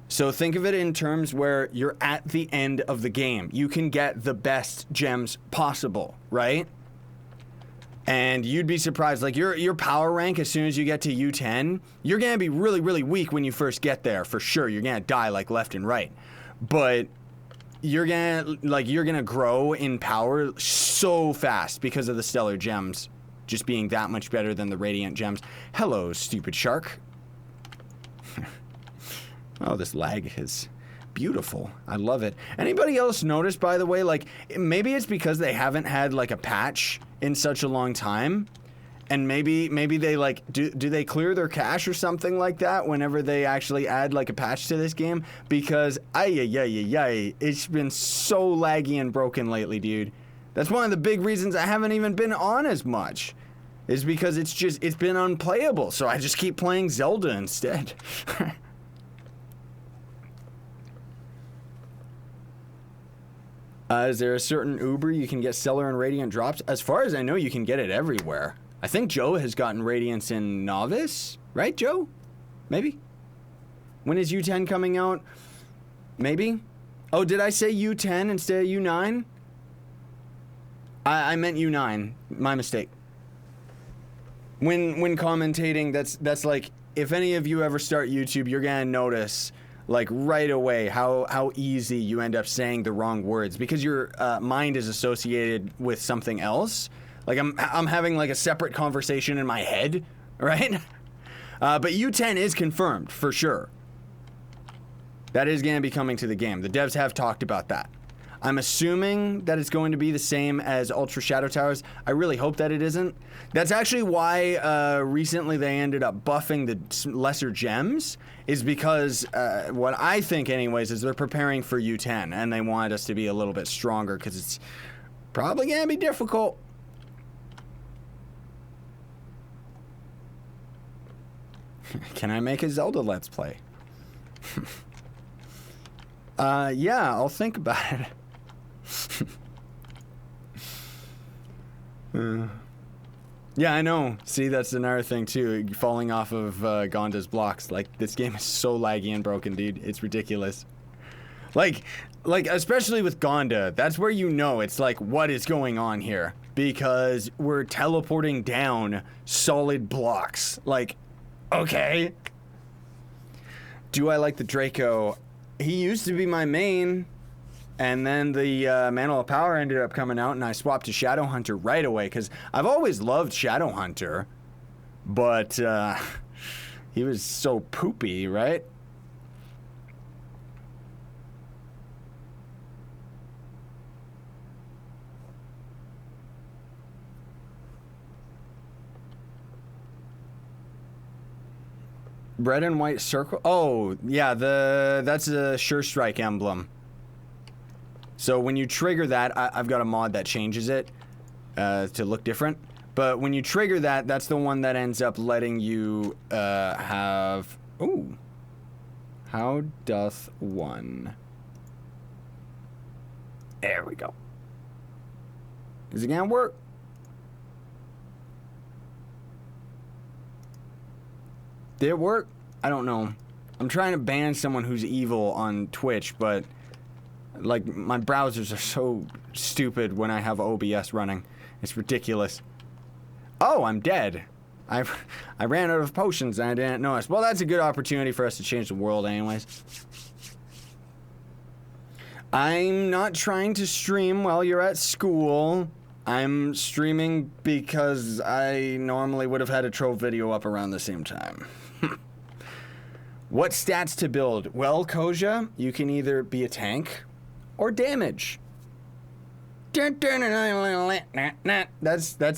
So think of it in terms where you're at the end of the game. You can get the best gems possible, right? And you'd be surprised, like, your power rank as soon as you get to U10, you're gonna be really, really weak when you first get there, for sure. You're gonna die, like, left and right. But you're gonna grow in power so fast because of the stellar gems just being that much better than the radiant gems. Hello, stupid shark. Oh, this lag is beautiful. I love it. Anybody else notice, by the way, like, maybe it's because they haven't had, like, a patch in such a long time, and maybe they, like, do they clear their cache or something like that whenever they actually add, like, a patch to this game? Because it's been so laggy and broken lately, dude. That's one of the big reasons I haven't even been on as much, is because it's been unplayable, so I just keep playing Zelda instead. Is there a certain Uber you can get Stellar and Radiant drops? As far as I know, you can get it everywhere. I think Joe has gotten Radiance in Novice, right, Joe? Maybe? When is U10 coming out? Maybe? Oh, did I say U10 instead of U9? I meant U9. My mistake. When commentating, that's like, if any of you ever start YouTube, you're gonna notice, like, right away how easy you end up saying the wrong words because your mind is associated with something else. Like, I'm having, like, a separate conversation in my head, right? But U10 is confirmed for sure. That is going to be coming to the game. The devs have talked about that. I'm assuming that it's going to be the same as Ultra Shadow Towers. I really hope that it isn't. That's actually why recently they ended up buffing the lesser gems, is because what I think anyways is they're preparing for U10 and they wanted us to be a little bit stronger because it's probably going to be difficult. Can I make a Zelda Let's Play? Yeah, I'll think about it. Yeah, I know. See, that's another thing too. Falling off of Gonda's blocks. Like, this game is so laggy and broken, dude. It's ridiculous. Like especially with Gonda, that's where you know it's like, what is going on here? Because we're teleporting down solid blocks. Like, okay. Do I like the Draco? He used to be my main. And then the Mantle of Power ended up coming out, and I swapped to Shadowhunter right away, because I've always loved Shadowhunter, but he was so poopy, right? Red and white circle? Oh, yeah, that's a Sure Strike emblem. So when you trigger that, I've got a mod that changes it to look different. But when you trigger that, that's the one that ends up letting you have... Ooh. How doth one? There we go. Is it gonna work? Did it work? I don't know. I'm trying to ban someone who's evil on Twitch, but... like, my browsers are so stupid when I have OBS running. It's ridiculous. Oh, I'm dead. I ran out of potions and I didn't notice. Well, that's a good opportunity for us to change the world anyways. I'm not trying to stream while you're at school. I'm streaming because I normally would have had a Trove video up around the same time. What stats to build? Well, Koja, you can either be a tank or damage. That's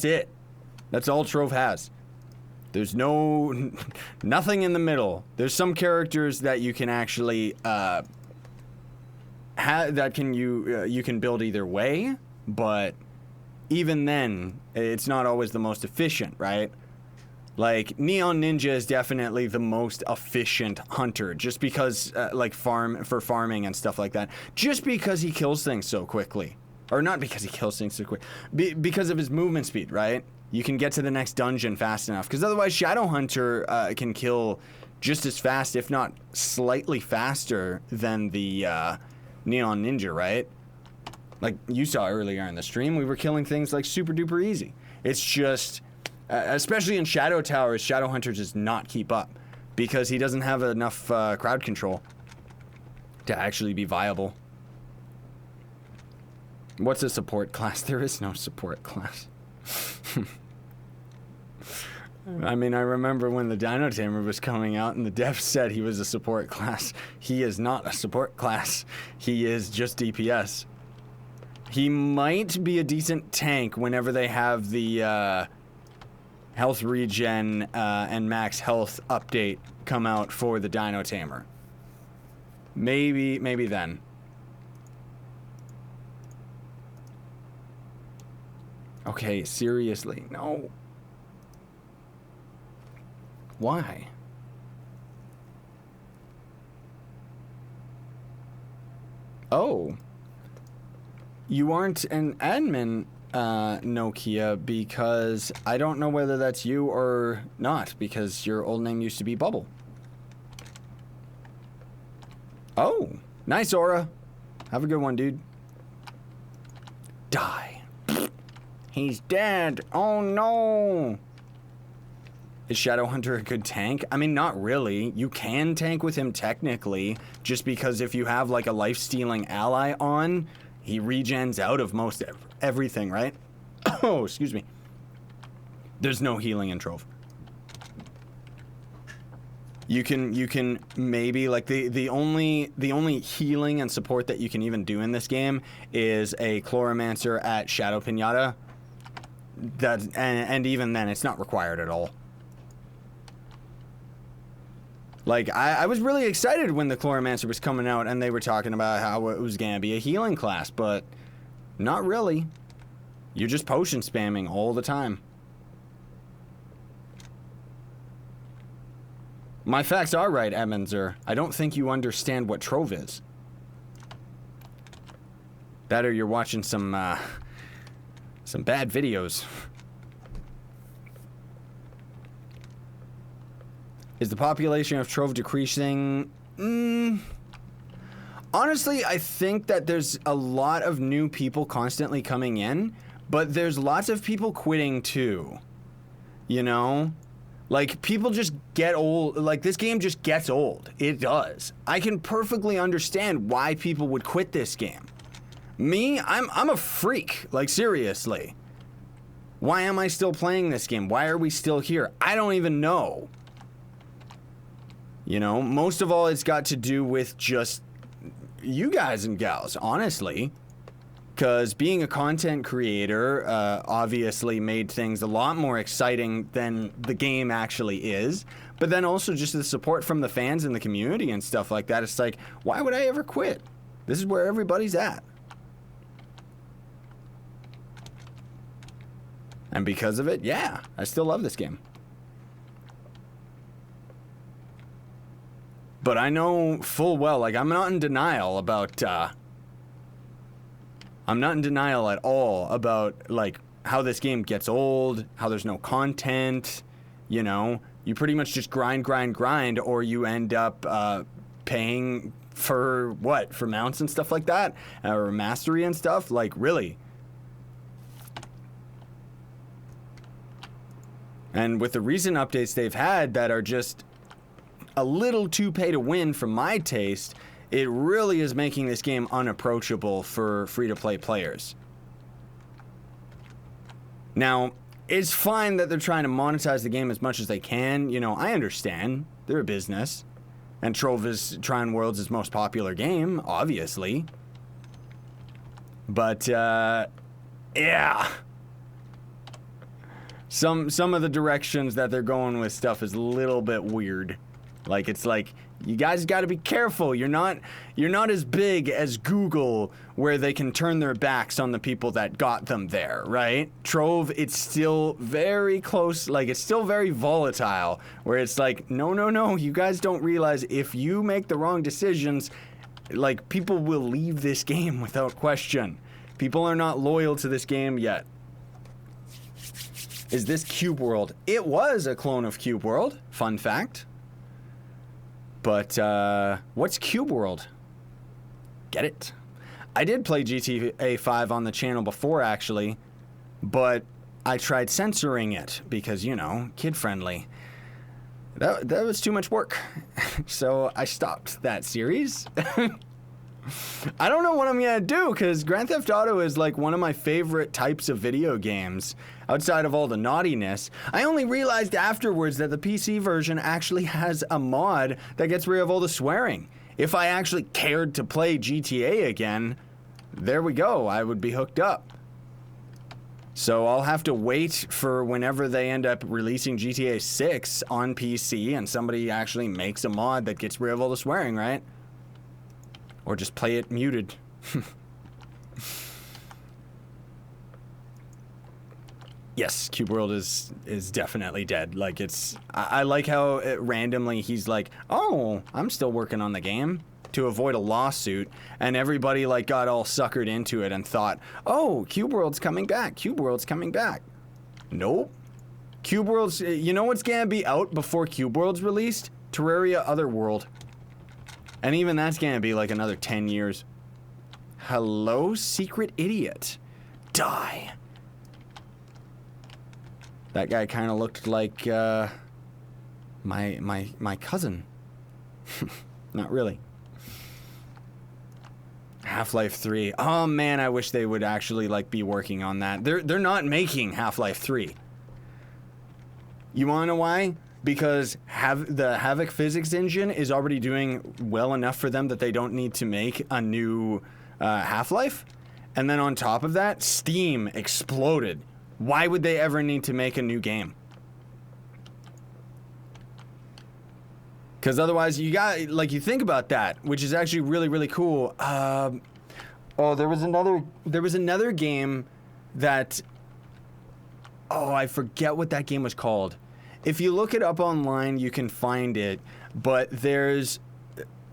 it. That's all Trove has. There's nothing in the middle. There's some characters that you can actually you can build either way, but even then, it's not always the most efficient, right? Like, Neon Ninja is definitely the most efficient hunter, just because, like, for farming and stuff like that. Just because he kills things so quickly. Or not because he kills things so quick. Because of his movement speed, right? You can get to the next dungeon fast enough. Because otherwise, Shadow Hunter can kill just as fast, if not slightly faster, than the Neon Ninja, right? Like you saw earlier in the stream, we were killing things, like, super duper easy. It's just... especially in Shadow Towers, Shadow Hunter does not keep up because he doesn't have enough crowd control to actually be viable. What's a support class? There is no support class. I mean, I remember when the Dino Tamer was coming out and the devs said he was a support class. He is not a support class. He is just DPS. He might be a decent tank whenever they have the... health regen and max health update come out for the Dino Tamer. Maybe then. Okay, seriously, no. Why? Oh. You aren't an admin, Nokia, because I don't know whether that's you or not, because your old name used to be Bubble. Oh, nice, Aura. Have a good one, dude. Die. He's dead. Oh, no. Is Shadow Hunter a good tank? I mean, not really. You can tank with him technically, just because if you have, like, a life-stealing ally on, he regens out of most everything, right? Oh, excuse me. There's no healing in Trove. You can maybe, like, the only healing and support that you can even do in this game is a Chloromancer at Shadow Pinata. And even then, it's not required at all. Like, I was really excited when the Chloromancer was coming out and they were talking about how it was gonna be a healing class, but not really. You're just potion spamming all the time. My facts are right, Emenzer. I don't think you understand what Trove is. That or you're watching some bad videos. Is the population of Trove decreasing? Honestly, I think that there's a lot of new people constantly coming in, but there's lots of people quitting too. You know? Like, people just get old. Like, this game just gets old. It does. I can perfectly understand why people would quit this game. Me, I'm a freak. Like, seriously. Why am I still playing this game? Why are we still here? I don't even know. You know, most of all, it's got to do with just you guys and gals, honestly. Because being a content creator obviously made things a lot more exciting than the game actually is. But then also just the support from the fans and the community and stuff like that. It's like, why would I ever quit? This is where everybody's at. And because of it, yeah, I still love this game. But I know full well, like, I'm not in denial about... I'm not in denial at all about, like, how this game gets old, how there's no content, you know? You pretty much just grind, or you end up paying for, what, for mounts and stuff like that? Or mastery and stuff? Like, really? And with the recent updates they've had that are just a little too pay to win for my taste, it really is making this game unapproachable for free-to-play players. Now, it's fine that they're trying to monetize the game as much as they can. You know, I understand. They're a business. And Trove is Trine Worlds' most popular game, obviously. But, yeah. Some of the directions that they're going with stuff is a little bit weird. Like, it's like, You guys got to be careful. You're not as big as Google, where they can turn their backs on the people that got them there, right? Trove, it's still very close, like it's still very volatile, where it's like, no, you guys don't realize if you make the wrong decisions, like, people will leave this game without question. People are not loyal to this game yet. Is this Cube World? It was a clone of Cube World, fun fact. But, what's Cube World? Get it? I did play GTA 5 on the channel before, actually, but I tried censoring it because, you know, kid-friendly. That was too much work, so I stopped that series. I don't know what I'm gonna do, because Grand Theft Auto is like one of my favorite types of video games, outside of all the naughtiness. I only realized afterwards that the PC version actually has a mod that gets rid of all the swearing. If I actually cared to play GTA again, there we go, I would be hooked up. So I'll have to wait for whenever they end up releasing GTA 6 on PC and somebody actually makes a mod that gets rid of all the swearing, right? Or just play it muted. Yes, Cube World is definitely dead. Like, it's... I like how it randomly he's like, oh, I'm still working on the game, to avoid a lawsuit, and everybody, like, got all suckered into it and thought, oh, Cube World's coming back. Cube World's coming back. Nope. Cube World's... You know what's gonna be out before Cube World's released? Terraria Otherworld. And even that's gonna be like another 10 years. Hello, secret idiot. Die. That guy kind of looked like my cousin. Not really. Half-Life 3. Oh man, I wish they would actually like be working on that. They're not making Half-Life 3. You wanna know why? Because the Havoc physics engine is already doing well enough for them that they don't need to make a new Half-Life. And then on top of that, Steam exploded. Why would they ever need to make a new game? Because otherwise, you got, like, you think about that, which is actually really, really cool. Oh, there was another game that, oh, I forget what that game was called. If you look it up online, you can find it, but there's,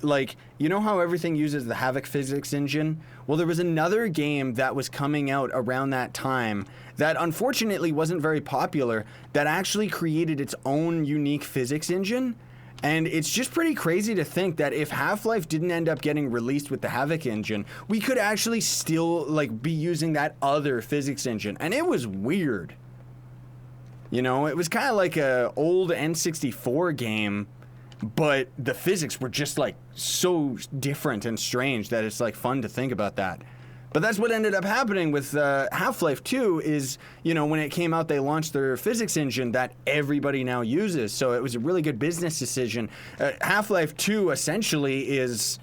like, you know how everything uses the Havoc physics engine? Well, there was another game that was coming out around that time that unfortunately wasn't very popular, that actually created its own unique physics engine. And it's just pretty crazy to think that if Half-Life didn't end up getting released with the Havoc engine, we could actually still, like, be using that other physics engine. And it was weird. You know, it was kind of like a old N64 game, but the physics were just, like, so different and strange that it's, like, fun to think about that. But that's what ended up happening with Half-Life 2 is, you know, when it came out, they launched their physics engine that everybody now uses. So it was a really good business decision. Half-Life 2 essentially is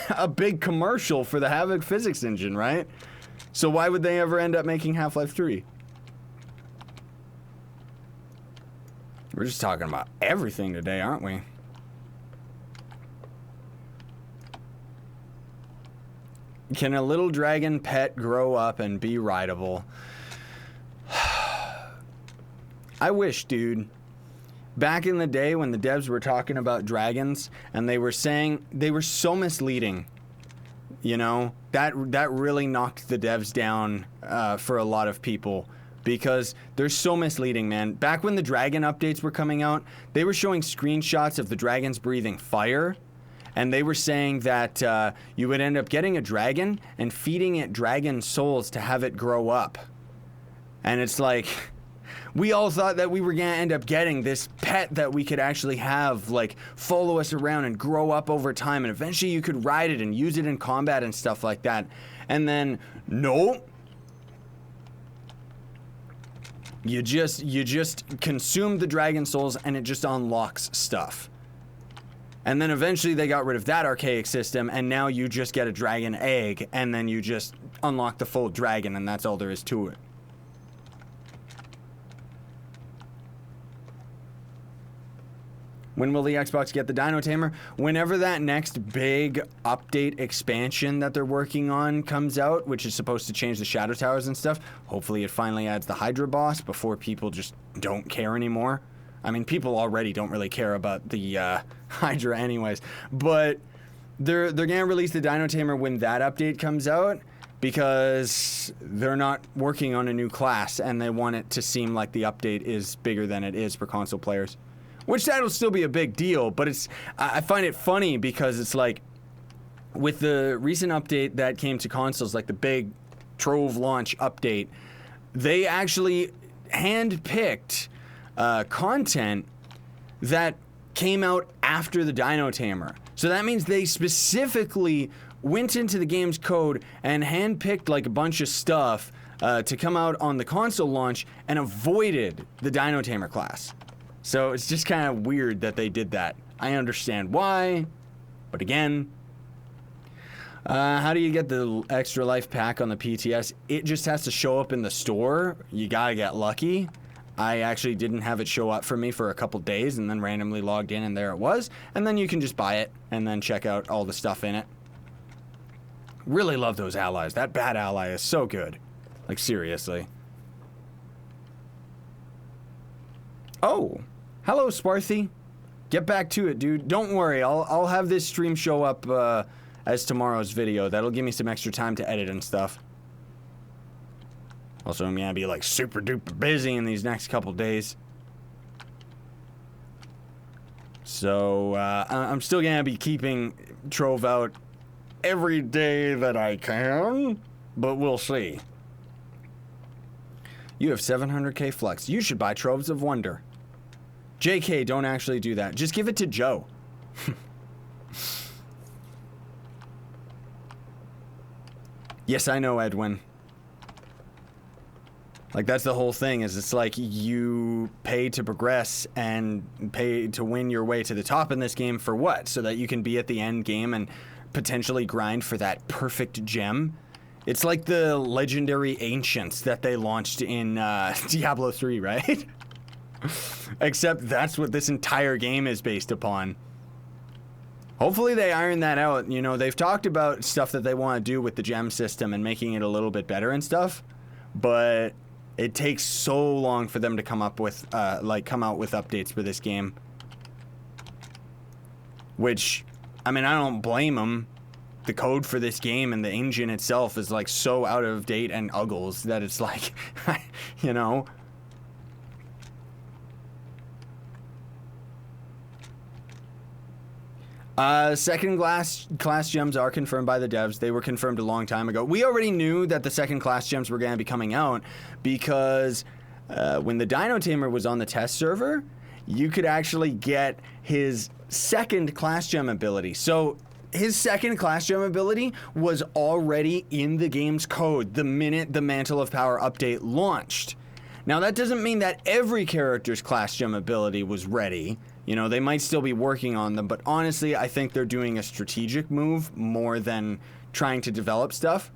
a big commercial for the Havoc physics engine, right? So why would they ever end up making Half-Life 3? We're just talking about everything today, aren't we? Can a little dragon pet grow up and be rideable? I wish, dude. Back in the day when the devs were talking about dragons and they were saying they were so misleading, you know, that really knocked the devs down for a lot of people. Because they're so misleading, man. Back when the dragon updates were coming out, they were showing screenshots of the dragons breathing fire. And they were saying that you would end up getting a dragon and feeding it dragon souls to have it grow up. And it's like, we all thought that we were going to end up getting this pet that we could actually have, like, follow us around and grow up over time. And eventually you could ride it and use it in combat and stuff like that. And then, nope. You just consume the dragon souls and it just unlocks stuff. And then eventually they got rid of that archaic system and now you just get a dragon egg and then you just unlock the full dragon and that's all there is to it. When will the Xbox get the Dino Tamer? Whenever that next big update expansion that they're working on comes out, which is supposed to change the Shadow Towers and stuff. Hopefully it finally adds the Hydra boss before people just don't care anymore. I mean, people already don't really care about the Hydra anyways. But they're going to release the Dino Tamer when that update comes out, because they're not working on a new class and they want it to seem like the update is bigger than it is for console players. Which that'll still be a big deal, but I find it funny because it's like, with the recent update that came to consoles, like the big Trove launch update, they actually hand-picked content that came out after the Dino Tamer. So that means they specifically went into the game's code and hand-picked like a bunch of stuff to come out on the console launch and avoided the Dino Tamer class. So it's just kind of weird that they did that. I understand why, but again, how do you get the extra life pack on the PTS? It just has to show up in the store. You gotta get lucky. I actually didn't have it show up for me for a couple days and then randomly logged in and there it was. And then you can just buy it and then check out all the stuff in it. Really love those allies. That bad ally is so good. Like, seriously. Oh, hello, Swarthy. Get back to it, dude. Don't worry. I'll have this stream show up as tomorrow's video. That'll give me some extra time to edit and stuff. Also, I'm gonna be like super duper busy in these next couple days. So I'm still gonna be keeping Trove out every day that I can, but we'll see. You have 700k flux. You should buy Troves of Wonder. JK, don't actually do that. Just give it to Joe. Yes, I know, Edwin. Like, that's the whole thing, is it's like you pay to progress and pay to win your way to the top in this game for what? So that you can be at the end game and potentially grind for that perfect gem? It's like the legendary Ancients that they launched in Diablo 3, right? Except that's what this entire game is based upon. Hopefully they iron that out. You know, they've talked about stuff that they want to do with the gem system and making it a little bit better and stuff, but it takes so long for them to come up with, come out with updates for this game. Which, I mean, I don't blame them. The code for this game and the engine itself is like so out of date and uggles that it's like, you know. Second class gems are confirmed by the devs. They were confirmed a long time ago. We already knew that the second class gems were going to be coming out because when the Dino Tamer was on the test server, you could actually get his second class gem ability. So his second class gem ability was already in the game's code the minute the Mantle of Power update launched. Now, that doesn't mean that every character's class gem ability was ready. You know, they might still be working on them, but honestly, I think they're doing a strategic move more than trying to develop stuff.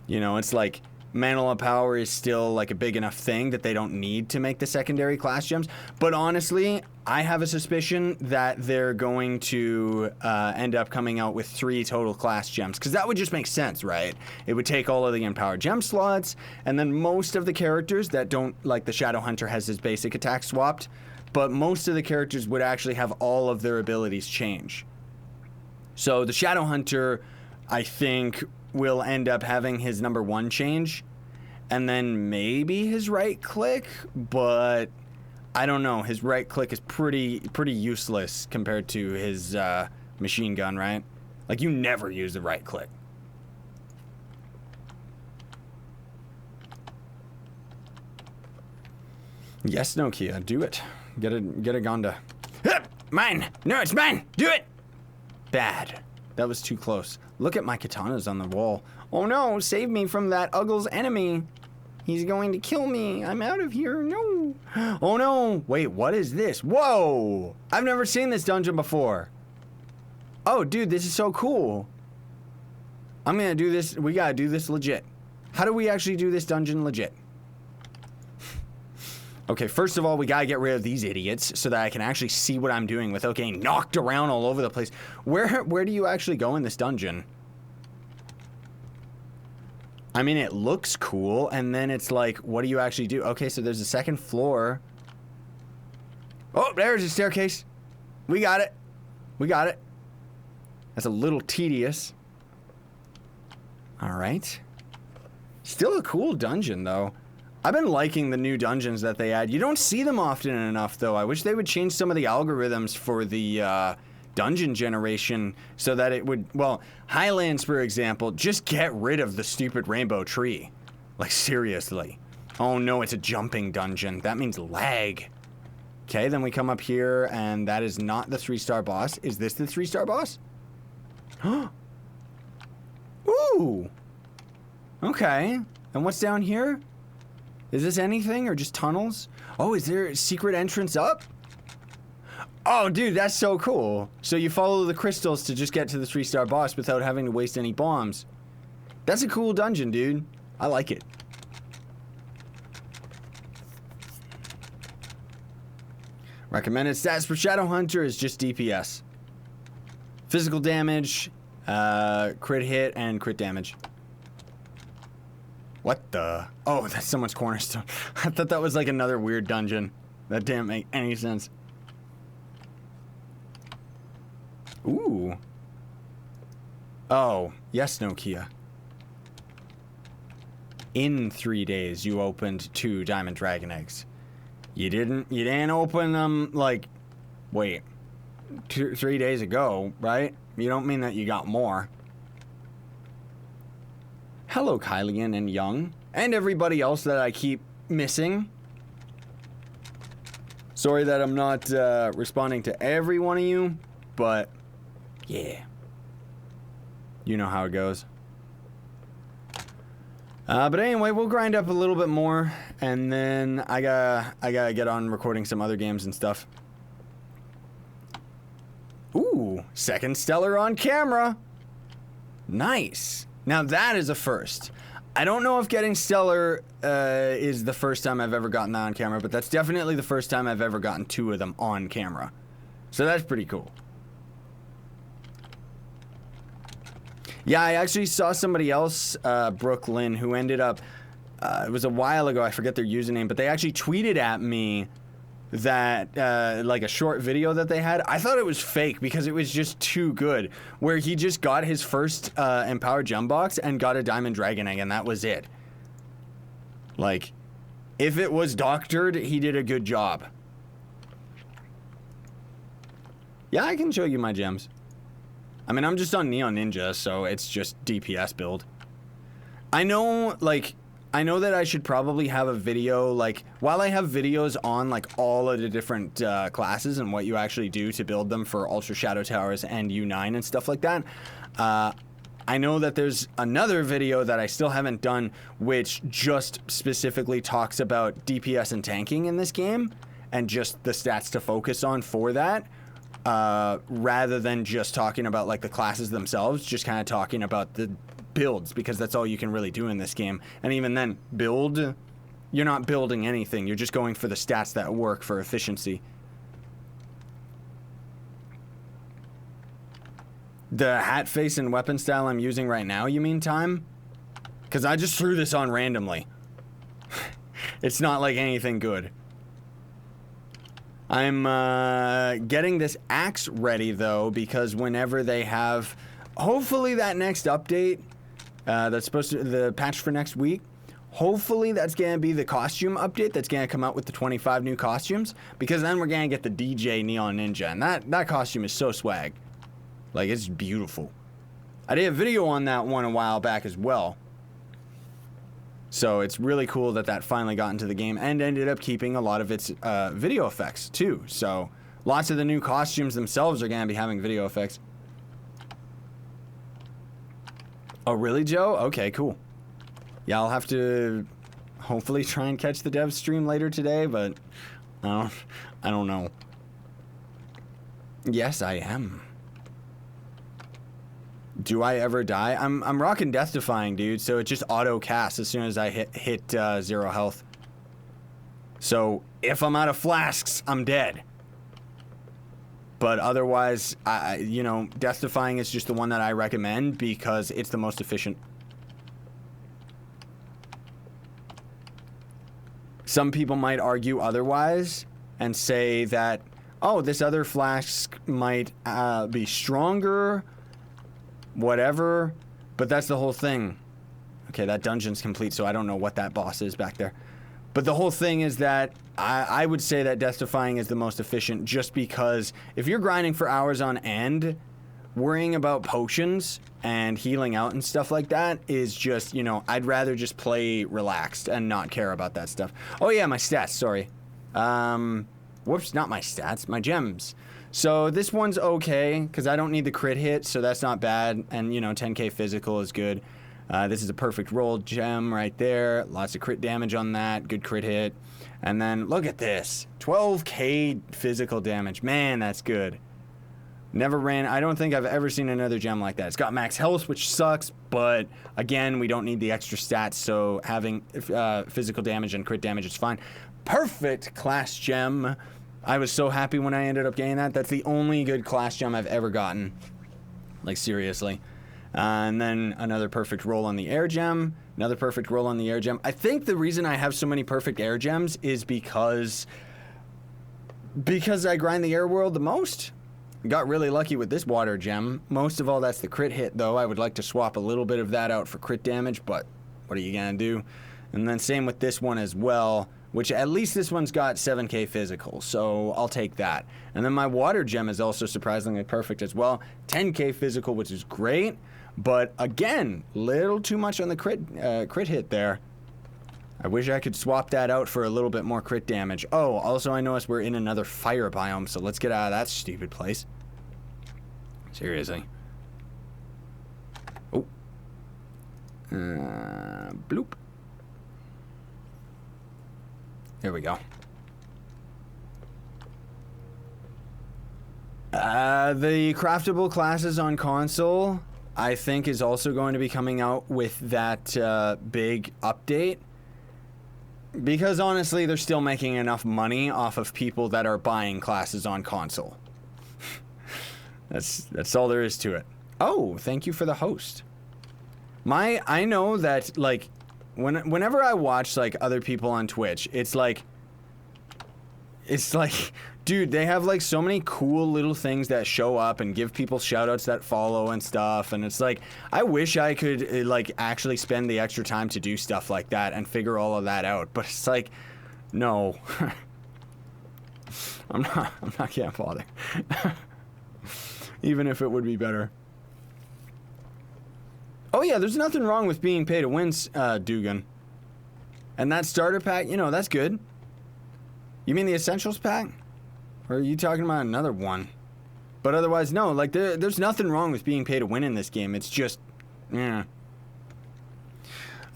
You know, it's like Mantle of Power is still like a big enough thing that they don't need to make the secondary class gems. But honestly, I have a suspicion that they're going to end up coming out with 3 total class gems, because that would just make sense, right? It would take all of the empowered gem slots, and then most of the characters that don't, like the Shadow Hunter has his basic attack swapped, but most of the characters would actually have all of their abilities change. So the Shadow Hunter, I think, will end up having his number 1 change, and then maybe his right click, but I don't know. His right click is pretty useless compared to his machine gun, right? Like, you never use the right click. Yes, Nokia, do it. Get a Gonda. Mine! No, it's mine! Do it! Bad. That was too close. Look at my katanas on the wall. Oh no, save me from that Uggles enemy. He's going to kill me. I'm out of here. No. Oh no. Wait, what is this? Whoa! I've never seen this dungeon before. Oh, dude, this is so cool. I'm gonna do this. We gotta do this legit. How do we actually do this dungeon legit? Okay, first of all, we gotta get rid of these idiots so that I can actually see what I'm doing without getting knocked around all over the place. Where do you actually go in this dungeon? I mean, it looks cool, and then it's like, what do you actually do? Okay, so there's a second floor. Oh, there's a staircase. We got it. We got it. That's a little tedious. All right. Still a cool dungeon, though. I've been liking the new dungeons that they add. You don't see them often enough, though. I wish they would change some of the algorithms for the dungeon generation so that it would... Well, Highlands, for example, just get rid of the stupid rainbow tree. Like, seriously. Oh, no, it's a jumping dungeon. That means lag. Okay, then we come up here, and that is not the 3-star boss. Is this the 3-star boss? Ooh. Okay. And what's down here? Is this anything or just tunnels? Oh, is there a secret entrance up? Oh, dude, that's so cool. So you follow the crystals to just get to the 3-star boss without having to waste any bombs. That's a cool dungeon, dude. I like it. Recommended stats for Shadow Hunter is just DPS. Physical damage, crit hit, and crit damage. What the? Oh, that's someone's cornerstone. I thought that was like another weird dungeon. That didn't make any sense. Ooh. Oh, yes, Nokia. In 3 days, you opened 2 diamond dragon eggs. You didn't open them, like, wait, 3 days ago, right? You don't mean that you got more. Hello, Kylian and Young, and everybody else that I keep missing. Sorry that I'm not responding to every one of you, but yeah. You know how it goes. But anyway, we'll grind up a little bit more, and then I gotta get on recording some other games and stuff. Ooh, second stellar on camera. Nice. Now that is a first. I don't know if getting stellar is the first time I've ever gotten that on camera, but that's definitely the first time I've ever gotten 2 of them on camera. So that's pretty cool. Yeah, I actually saw somebody else, Brooklyn, who ended up, it was a while ago, I forget their username, but they actually tweeted at me that, like a short video that they had. I thought it was fake because it was just too good, where he just got his first empowered gem box and got a diamond dragon egg, and that was it. Like, if it was doctored, he did a good job. Yeah, I can show you my gems. I mean, I'm just on Neon Ninja, so it's just DPS build. I know, like, I know that I should probably have a video, like, while I have videos on, like, all of the different classes and what you actually do to build them for Ultra Shadow Towers and U9 and stuff like that, I know that there's another video that I still haven't done, which just specifically talks about DPS and tanking in this game, and just the stats to focus on for that. Rather than just talking about like the classes themselves, just kind of talking about the builds, because that's all you can really do in this game. And even then, build, you're not building anything, you're just going for the stats that work for efficiency. The hat face and weapon style I'm using right now, you mean, Time? Because I just threw this on randomly. It's not like anything good. I'm getting this axe ready, though, because whenever they have, hopefully that next update, that's supposed to, the patch for next week, hopefully that's going to be the costume update that's going to come out with the 25 new costumes, because then we're going to get the DJ Neon Ninja, and that costume is so swag. Like, it's beautiful. I did a video on that one a while back as well. So it's really cool that that finally got into the game and ended up keeping a lot of its video effects too. So lots of the new costumes themselves are going to be having video effects. Oh, really, Joe? Okay, cool. Yeah, I'll have to hopefully try and catch the dev stream later today, but I don't know. Yes, I am. Do I ever die? I'm rocking Death Defying, dude, so it just auto casts as soon as I hit 0 health. So if I'm out of flasks, I'm dead. But otherwise, you know, Death Defying is just the one that I recommend because it's the most efficient. Some people might argue otherwise and say that, oh, this other flask might be stronger, whatever, but that's the whole thing. Okay, that dungeon's complete, so I don't know what that boss is back there. But the whole thing is that I would say that Death Defying is the most efficient just because if you're grinding for hours on end, worrying about potions and healing out and stuff like that is just, you know, I'd rather just play relaxed and not care about that stuff. Oh yeah, my stats, sorry. Whoops, not my stats, my gems. So this one's okay, because I don't need the crit hit, so that's not bad. And, you know, 10k physical is good. This is a perfect roll gem right there. Lots of crit damage on that. Good crit hit. And then look at this. 12k physical damage. Man, that's good. Never ran. I don't think I've ever seen another gem like that. It's got max health, which sucks. But again, we don't need the extra stats. So having physical damage and crit damage is fine. Perfect class gem. I was so happy when I ended up getting that. That's the only good class gem I've ever gotten. Like, seriously. And then another perfect roll on the air gem. Another perfect roll on the air gem. I think the reason I have so many perfect air gems is because I grind the air world the most. Got really lucky with this water gem. Most of all, that's the crit hit, though. I would like to swap a little bit of that out for crit damage, but what are you going to do? And then same with this one as well, which at least this one's got 7k physical, so I'll take that. And then my water gem is also surprisingly perfect as well. 10k physical, which is great. But again, little too much on the crit hit there. I wish I could swap that out for a little bit more crit damage. Oh, also I noticed we're in another fire biome, so let's get out of that stupid place. Seriously. Oh. Bloop. There we go. The craftable classes on console, I think, is also going to be coming out with that big update. Because honestly, they're still making enough money off of people that are buying classes on console. That's all there is to it. Oh, thank you for the host. I know that, like, whenever I watch, like, other people on Twitch, it's like, dude, they have, like, so many cool little things that show up and give people shoutouts that follow and stuff, and it's like, I wish I could, like, actually spend the extra time to do stuff like that and figure all of that out, but it's like, no. I'm not gonna bother. Even if it would be better. Oh yeah, there's nothing wrong with being pay to win, Dugan. And that starter pack, you know, that's good. You mean the Essentials pack? Or are you talking about another one? But otherwise, no, like, there's nothing wrong with being pay to win in this game. It's just, yeah.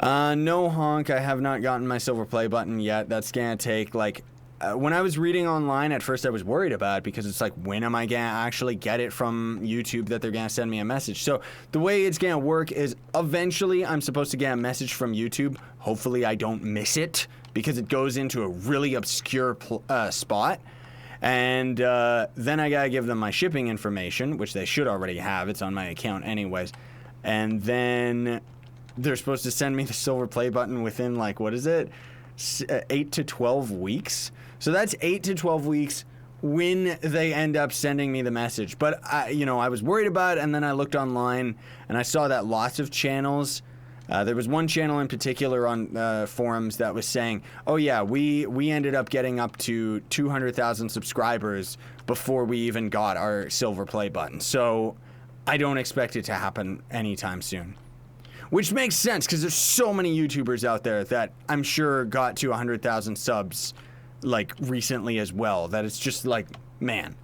No honk, I have not gotten my silver play button yet. That's gonna take, like, when I was reading online, at first I was worried about it because it's like, when am I gonna actually get it from YouTube that they're gonna send me a message? So the way it's gonna work is eventually I'm supposed to get a message from YouTube. Hopefully I don't miss it because it goes into a really obscure spot. And then I gotta give them my shipping information, which they should already have. It's on my account anyways. And then they're supposed to send me the silver play button within, like, what is it? 8 to 12 weeks. So that's 8 to 12 weeks when they end up sending me the message. But I was worried about it, and then I looked online and I saw that lots of channels, there was one channel in particular on forums that was saying, oh yeah, we ended up getting up to 200,000 subscribers before we even got our silver play button. So I don't expect it to happen anytime soon. Which makes sense, because there's so many YouTubers out there that I'm sure got to 100,000 subs, like, recently as well, that it's just like, man.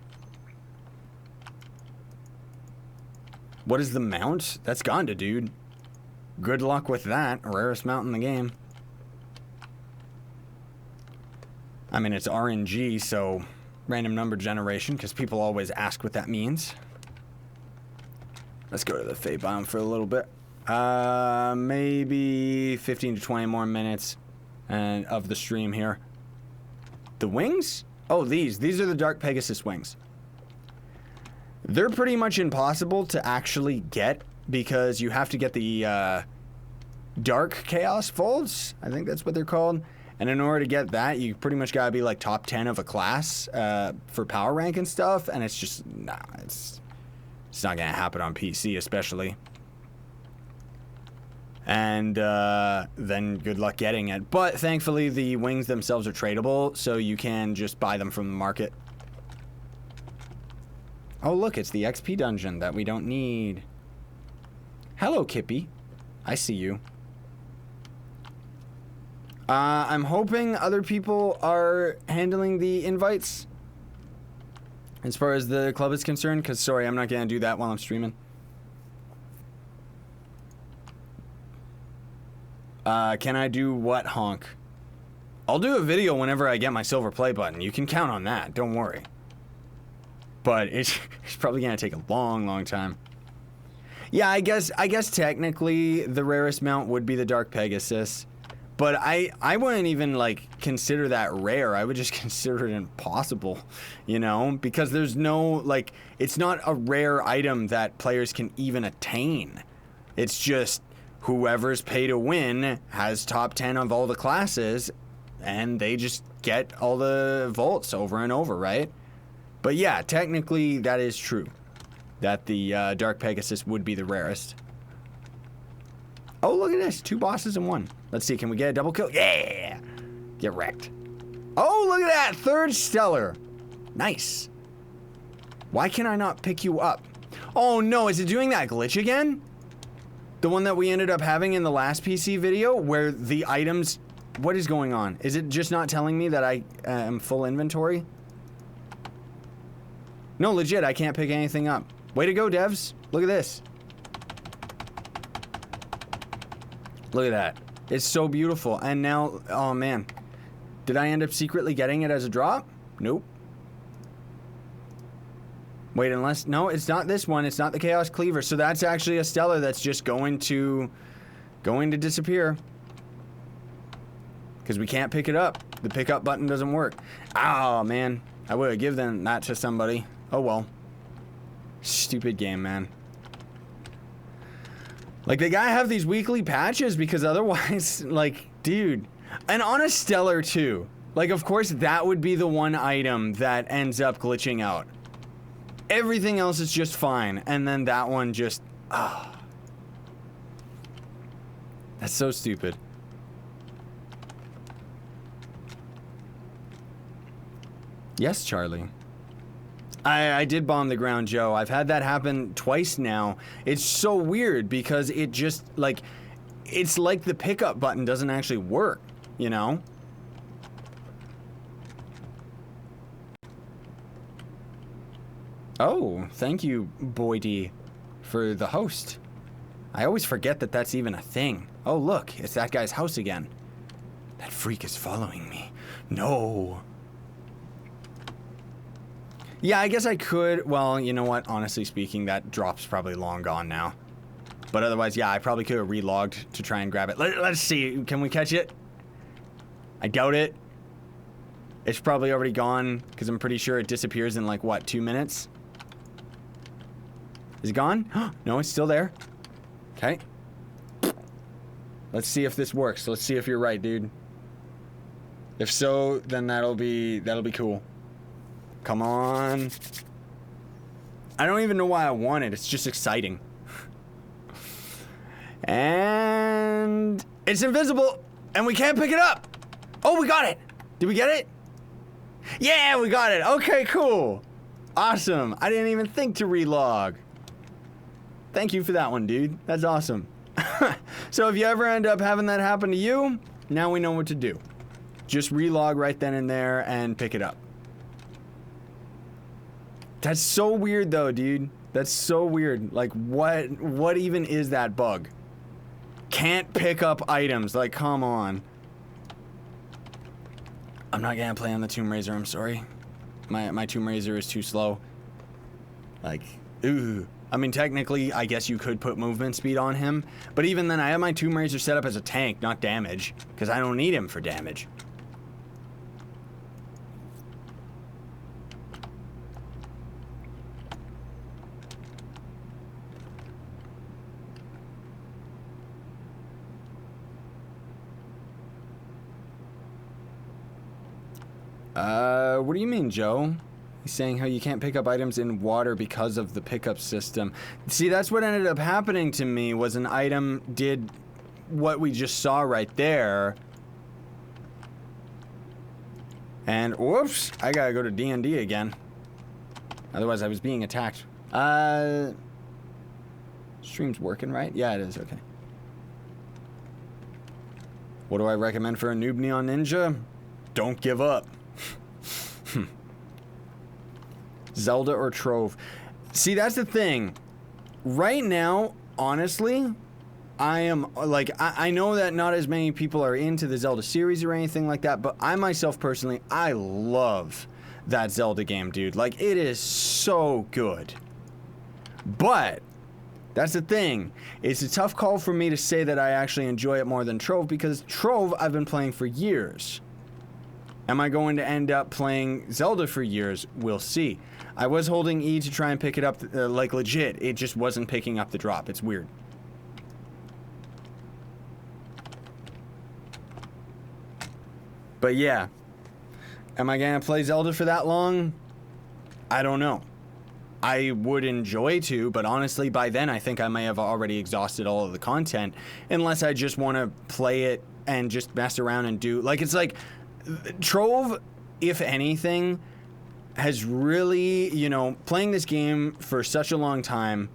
What is the mount? That's Gonda, dude. Good luck with that. Rarest mount in the game. I mean, it's RNG, so random number generation, because people always ask what that means. Let's go to the Fey biome for a little bit. Maybe 15 to 20 more minutes of the stream here. The wings? Oh, these are the Dark Pegasus wings. They're pretty much impossible to actually get because you have to get the Dark Chaos Folds. I think that's what they're called. And in order to get that, you pretty much gotta be like top 10 of a class for power rank and stuff. And it's just, nah, it's not gonna happen on PC especially. And then good luck getting it. But thankfully, the wings themselves are tradable, so you can just buy them from the market. Oh, look, it's the XP dungeon that we don't need. Hello, Kippy. I see you. I'm hoping other people are handling the invites as far as the club is concerned, because, sorry, I'm not going to do that while I'm streaming. Can I do what, Honk? I'll do a video whenever I get my silver play button. You can count on that. Don't worry. But it's probably going to take a long, long time. Yeah, I guess technically the rarest mount would be the Dark Pegasus. But I wouldn't even, like, consider that rare. I would just consider it impossible, you know? Because there's no, like, it's not a rare item that players can even attain. It's just whoever's pay to win has top 10 of all the classes, and they just get all the vaults over and over, right? But yeah, technically that is true, that the Dark Pegasus would be the rarest. Oh, look at this, 2 bosses in 1. Let's see, can we get a double kill? Yeah! Get wrecked. Oh, look at that, 3rd stellar. Nice. Why can I not pick you up? Oh no, is it doing that glitch again? The one that we ended up having in the last PC video where the items... What is going on? Is it just not telling me that I am full inventory? No, legit, I can't pick anything up. Way to go, devs. Look at this. Look at that. It's so beautiful. And now, oh man. Did I end up secretly getting it as a drop? Nope. Wait, unless... No, it's not this one. It's not the Chaos Cleaver. So that's actually a stellar that's just going to disappear. Because we can't pick it up. The pickup button doesn't work. Oh, man. I would have given that to somebody. Oh, well. Stupid game, man. Like, they gotta have these weekly patches because otherwise, like, dude. And on a stellar, too. Like, of course, that would be the one item that ends up glitching out. Everything else is just fine. And then that one just... Ah. That's so stupid. Yes, Charlie. I did bomb the ground, Joe. I've had that happen twice now. It's so weird because it just, like... It's like the pickup button doesn't actually work, you know? Oh, thank you, Boydie, for the host. I always forget that that's even a thing. Oh, look, it's that guy's house again. That freak is following me. No. Yeah, I guess I could. Well, you know what? Honestly speaking, that drop's probably long gone now. But otherwise, yeah, I probably could have relogged to try and grab it. Let's see. Can we catch it? I doubt it. It's probably already gone because I'm pretty sure it disappears in like, what, 2 minutes? Is it gone? No, it's still there. Okay. Let's see if this works. Let's see if you're right, dude. If so, then that'll be cool. Come on. I don't even know why I want it. It's just exciting. And it's invisible, and we can't pick it up. Oh, we got it. Did we get it? Yeah, we got it. Okay, cool. Awesome. I didn't even think to relog. Thank you for that one, dude. That's awesome. So if you ever end up having that happen to you, now we know what to do. Just relog right then and there and pick it up. That's so weird though, dude. That's so weird. Like, what even is that bug? Can't pick up items. Like, come on. I'm not gonna play on the Tomb Raiser, I'm sorry. My Tomb Raiser is too slow. Like, ooh. I mean, technically, I guess you could put movement speed on him. But even then, I have my Tomb Raiser set up as a tank, not damage. Because I don't need him for damage. What do you mean, Joe? He's saying how you can't pick up items in water because of the pickup system. See, that's what ended up happening to me, was an item did what we just saw right there. And, whoops, I gotta go to D&D again. Otherwise, I was being attacked. Stream's working, right? Yeah, it is, okay. What do I recommend for a noob neon ninja? Don't give up. Zelda or Trove. See, that's the thing. Right now, honestly, I am, like, I know that not as many people are into the Zelda series or anything like that, but I myself personally, I love that Zelda game, dude. Like, it is so good. But that's the thing. It's a tough call for me to say that I actually enjoy it more than Trove, because Trove I've been playing for years. Am I going to end up playing Zelda for years? We'll see. I was holding E to try and pick it up, like legit. It just wasn't picking up the drop. It's weird. But yeah. Am I going to play Zelda for that long? I don't know. I would enjoy to, but honestly, by then, I think I may have already exhausted all of the content, unless I just want to play it and just mess around and do, like, it's like, Trove, if anything, has really, you know, playing this game for such a long time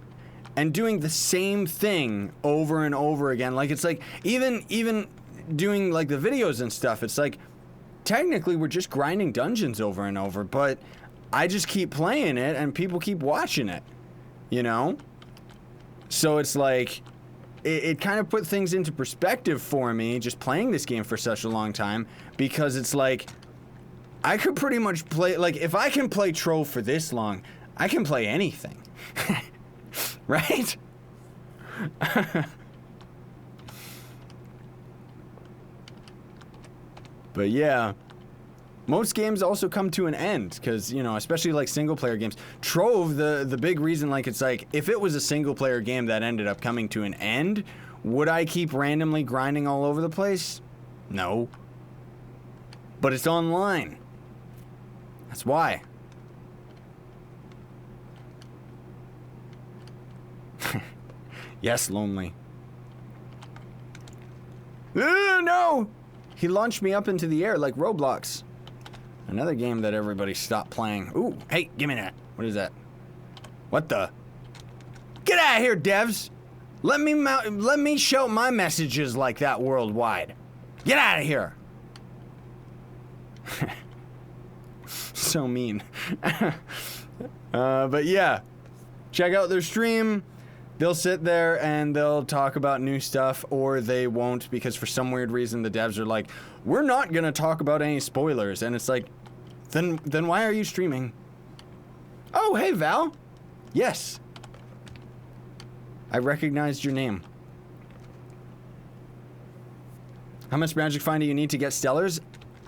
and doing the same thing over and over again, like, it's like, even doing, like, the videos and stuff, it's like, technically, we're just grinding dungeons over and over, but I just keep playing it and people keep watching it, you know? So it's like, it kind of put things into perspective for me, just playing this game for such a long time, because it's like, I could pretty much play, like, if I can play Trove for this long, I can play anything. Right? But yeah. Most games also come to an end, because, you know, especially like single-player games. Trove, the big reason, like, it's like, if it was a single-player game that ended up coming to an end, would I keep randomly grinding all over the place? No. But it's online. That's why. Yes, lonely. No! He launched me up into the air like Roblox. Another game that everybody stopped playing. Ooh, hey, give me that. What is that? What the? Get out of here, devs! Let me shout my messages like that worldwide. Get out of here! So mean. But yeah, check out their stream. They'll sit there and they'll talk about new stuff, or they won't, because for some weird reason the devs are like, we're not gonna talk about any spoilers, and it's like, then why are you streaming? Oh, hey Val. Yes. I recognized your name. How much magic find do you need to get stellars?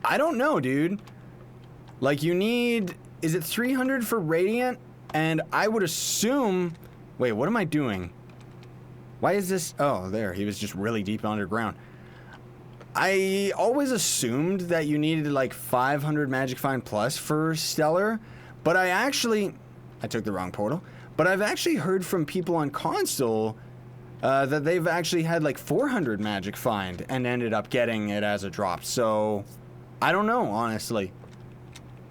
I don't know, dude. Like, you need, is it 300 for radiant? And I would assume, wait, what am I doing? Why is this? Oh, there. He was just really deep underground. I always assumed that you needed like 500 magic find plus for stellar, but I took the wrong portal. But I've actually heard from people on console that they've actually had like 400 magic find and ended up getting it as a drop. So I don't know, honestly.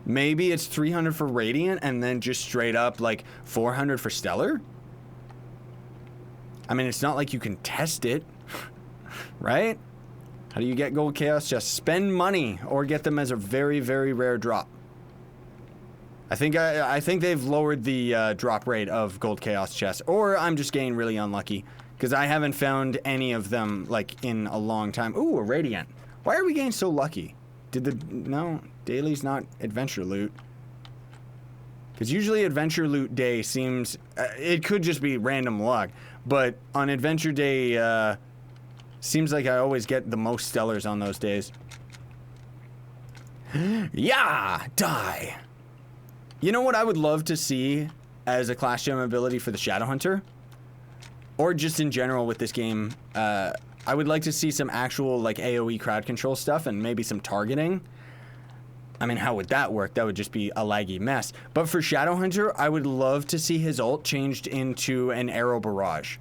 Maybe it's 300 for radiant and then just straight up like 400 for stellar. I mean, it's not like you can test it, right? How do you get gold chaos? Just spend money or get them as a very, very rare drop. I think they've lowered the drop rate of gold chaos chests, or I'm just getting really unlucky because I haven't found any of them like in a long time. Ooh, a radiant. Why are we getting so lucky? No, daily's not adventure loot. Because usually adventure loot day seems, it could just be random luck, but on adventure day, seems like I always get the most stellars on those days. Yeah, die. You know what I would love to see as a class gem ability for the Shadowhunter? Or just in general with this game, I would like to see some actual like AoE crowd control stuff and maybe some targeting. I mean, how would that work? That would just be a laggy mess. But for Shadowhunter, I would love to see his ult changed into an arrow barrage,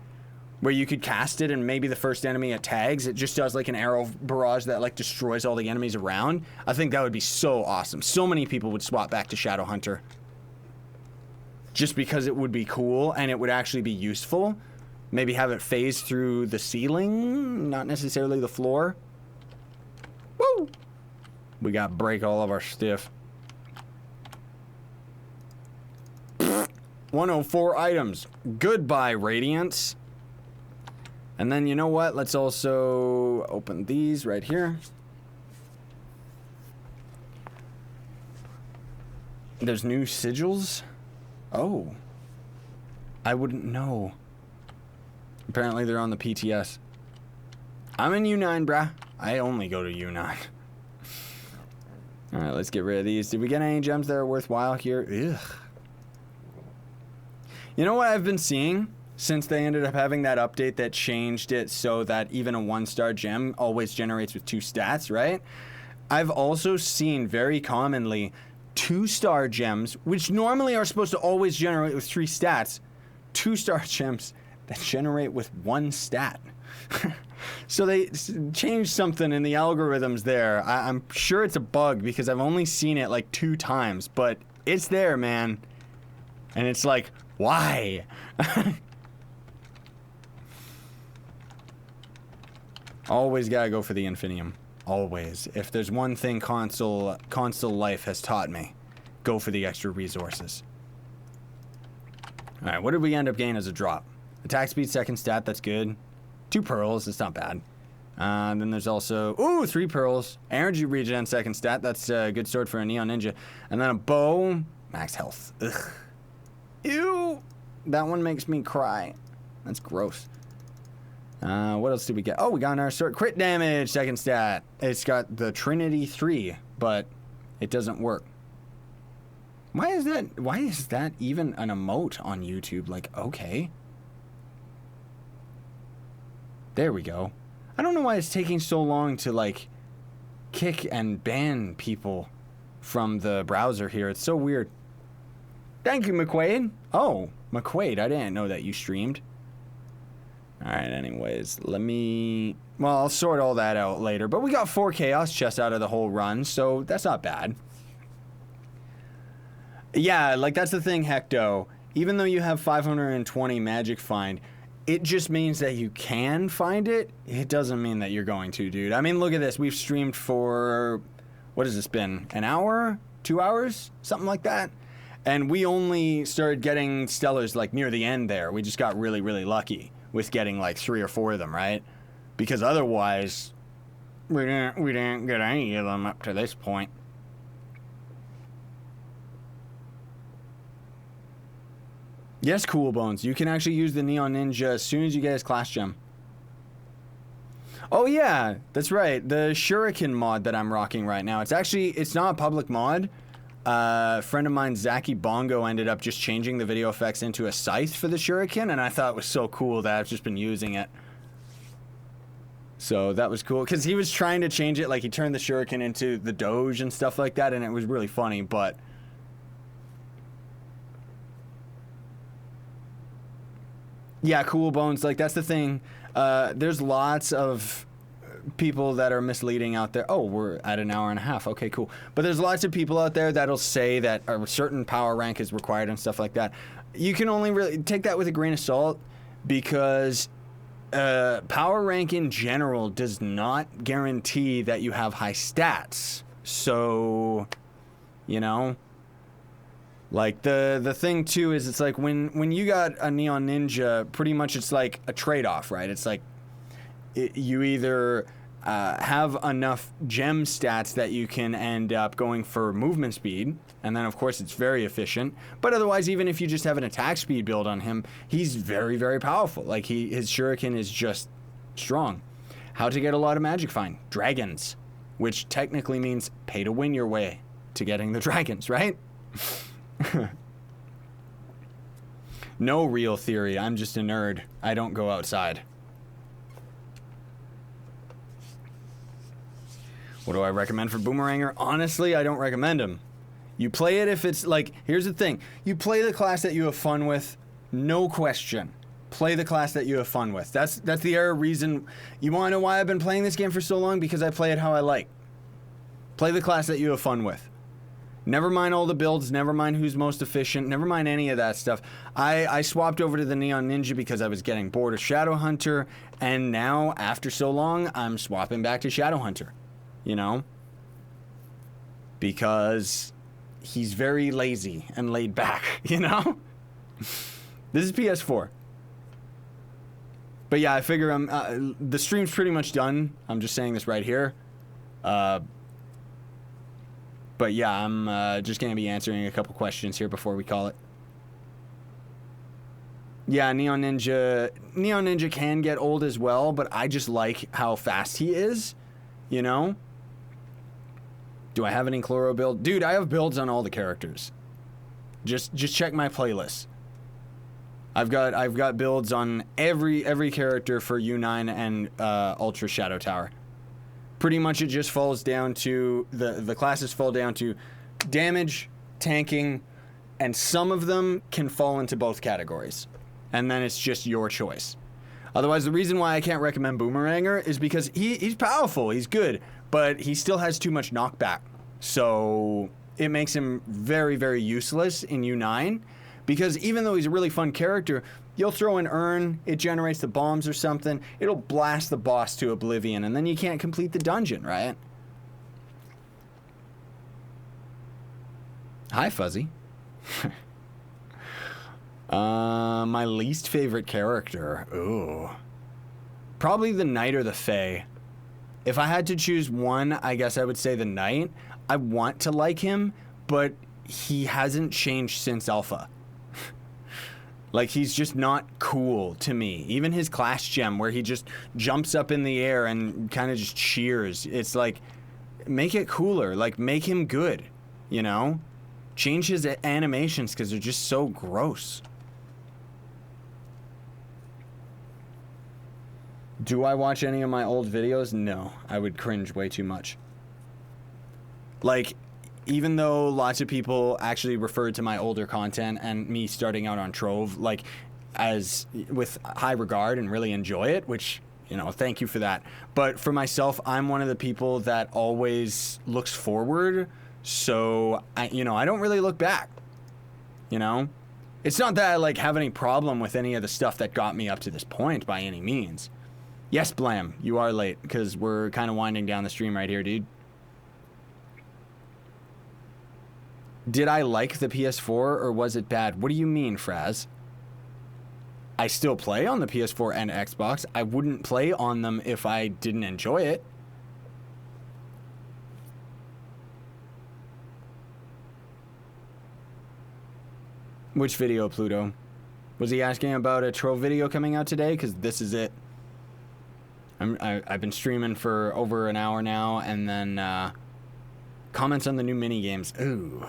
where you could cast it and maybe the first enemy it tags, it just does like an arrow barrage that like destroys all the enemies around. I think that would be so awesome. So many people would swap back to Shadowhunter. Just because it would be cool and it would actually be useful. Maybe have it phase through the ceiling, not necessarily the floor. Woo! We got break all of our stuff. 104 items. Goodbye, Radiance. And then, you know what? Let's also open these right here. There's new sigils. Oh. I wouldn't know. Apparently, they're on the PTS. I'm in U9, brah. I only go to U9. Alright, let's get rid of these. Did we get any gems that are worthwhile here? Ugh. You know what I've been seeing since they ended up having that update that changed it so that even a 1-star gem always generates with 2 stats, right? I've also seen very commonly 2-star gems, which normally are supposed to always generate with 3 stats, 2-star gems that generate with 1 stat. So they changed something in the algorithms there. I'm sure it's a bug because I've only seen it like 2 times, but it's there, man. And it's like, why? Always gotta go for the Infinium. Always. If there's one thing console life has taught me, go for the extra resources. Alright, what did we end up getting as a drop? Attack speed, 2nd stat, that's good. 2 pearls, it's not bad. Then there's also, ooh, 3 pearls. Energy regen, 2nd stat, that's a good sword for a Neon Ninja. And then a bow, max health. Ugh. Ew! That one makes me cry. That's gross. What else did we get? Oh, we got our sword. Crit damage, 2nd stat. It's got the Trinity 3, but it doesn't work. Why is that even an emote on YouTube? Like, okay. There we go. I don't know why it's taking so long to, like, kick and ban people from the browser here. It's so weird. Thank you, McQuaid. Oh, McQuaid, I didn't know that you streamed. Alright, anyways, well, I'll sort all that out later. But we got 4 Chaos chests out of the whole run, so that's not bad. Yeah, like, that's the thing, Hecto. Even though you have 520 Magic Find, it just means that you can find it. It doesn't mean that you're going to, dude. I mean, look at this. We've streamed for, what has this been? An hour? 2 hours? Something like that. And we only started getting Stellars, like, near the end there. We just got really, really lucky with getting, like, 3 or 4 of them, right? Because otherwise, we didn't get any of them up to this point. Yes, Cool Bones. You can actually use the Neon Ninja as soon as you get his class gem. Oh yeah, that's right. The Shuriken mod that I'm rocking right now. It's not a public mod. A friend of mine, Zaki Bongo, ended up just changing the video effects into a Scythe for the Shuriken, and I thought it was so cool that I've just been using it. So that was cool, because he was trying to change it, like he turned the Shuriken into the Doge and stuff like that, and it was really funny, but... Yeah, Cool Bones, like, that's the thing. There's lots of people that are misleading out there. Oh, we're at an hour and a half. Okay, cool. But there's lots of people out there that'll say that a certain power rank is required and stuff like that. You can only really take that with a grain of salt, because power rank in general does not guarantee that you have high stats. So, you know... Like, the thing, too, is it's like when you got a Neon Ninja, pretty much it's like a trade-off, right? It's like you either have enough gem stats that you can end up going for movement speed, and then, of course, it's very efficient. But otherwise, even if you just have an attack speed build on him, he's very, very powerful. Like, his Shuriken is just strong. How to get a lot of Magic Find? Dragons. Which technically means pay to win your way to getting the dragons, right? No real theory. I'm just a nerd. I don't go outside. What do I recommend for Boomeranger? Honestly, I don't recommend him. You play it if it's like, here's the thing. You play the class that you have fun with, no question. Play the class that you have fun with. That's the reason. You want to know why I've been playing this game for so long? Because I play it how I like. Play the class that you have fun with. Never mind all the builds, never mind who's most efficient, never mind any of that stuff. I swapped over to the Neon Ninja because I was getting bored of Shadowhunter, and now, after so long, I'm swapping back to Shadowhunter. You know? Because he's very lazy and laid back, you know? This is PS4. But yeah, I figure the stream's pretty much done. I'm just saying this right here. But yeah, I'm just going to be answering a couple questions here before we call it. Yeah, Neon Ninja can get old as well, but I just like how fast he is, you know? Do I have any Chloro build? Dude, I have builds on all the characters. Just check my playlist. I've got builds on every character for U9 and Ultra Shadow Tower. Pretty much it just falls down to the classes fall down to damage, tanking, and some of them can fall into both categories. And then it's just your choice. Otherwise, the reason why I can't recommend Boomeranger is because he's powerful, he's good, but he still has too much knockback. So it makes him very, very useless in U9. Because even though he's a really fun character, you'll throw an urn, it generates the bombs or something, it'll blast the boss to oblivion, and then you can't complete the dungeon, right? Hi, Fuzzy. My least favorite character. Ooh. Probably the Knight or the Fae. If I had to choose one, I guess I would say the Knight. I want to like him, but he hasn't changed since Alpha. Like, he's just not cool to me. Even his class gem, where he just jumps up in the air and kind of just cheers. It's like, make it cooler. Like, make him good, you know? Change his animations, because they're just so gross. Do I watch any of my old videos? No. I would cringe way too much. Like, even though lots of people actually referred to my older content and me starting out on Trove, like, as with high regard and really enjoy it, which, you know, thank you for that. But for myself, I'm one of the people that always looks forward. So, I don't really look back, you know? It's not that I, like, have any problem with any of the stuff that got me up to this point by any means. Yes, Blam, you are late, because we're kind of winding down the stream right here, dude. Did I like the PS4 or was it bad? What do you mean, Fraz? I still play on the PS4 and Xbox. I wouldn't play on them if I didn't enjoy it. Which video, Pluto? Was he asking about a Trove video coming out today? Because this is it. I've been streaming for over an hour now, and then comments on the new mini games. Ooh.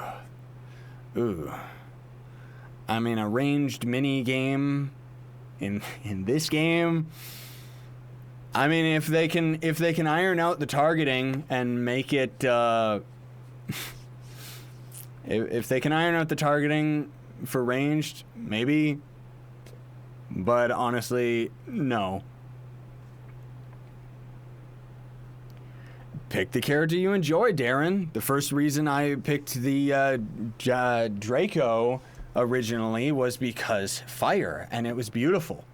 I mean, a ranged mini game in this game. I mean, if they can iron out the targeting and make it if they can iron out the targeting for ranged, maybe. But honestly, no. Pick the character you enjoy, Darren. The first reason I picked the Draco originally was because fire, and it was beautiful.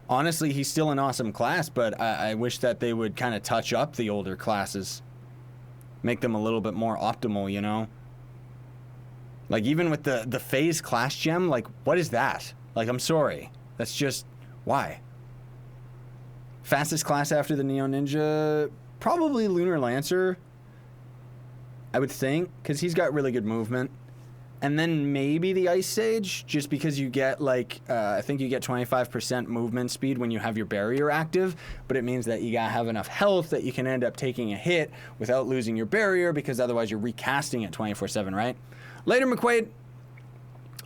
Honestly, he's still an awesome class, but I wish that they would kind of touch up the older classes. Make them a little bit more optimal, you know? Like, even with the phase class gem, like, what is that? Like, I'm sorry. That's just, why? Fastest class after the Neo Ninja... Probably Lunar Lancer, I would think, because he's got really good movement. And then maybe the Ice Sage, just because you get, like, I think you get 25% movement speed when you have your barrier active, but it means that you gotta have enough health that you can end up taking a hit without losing your barrier, because otherwise you're recasting it 24/7, right? Later, McQuaid.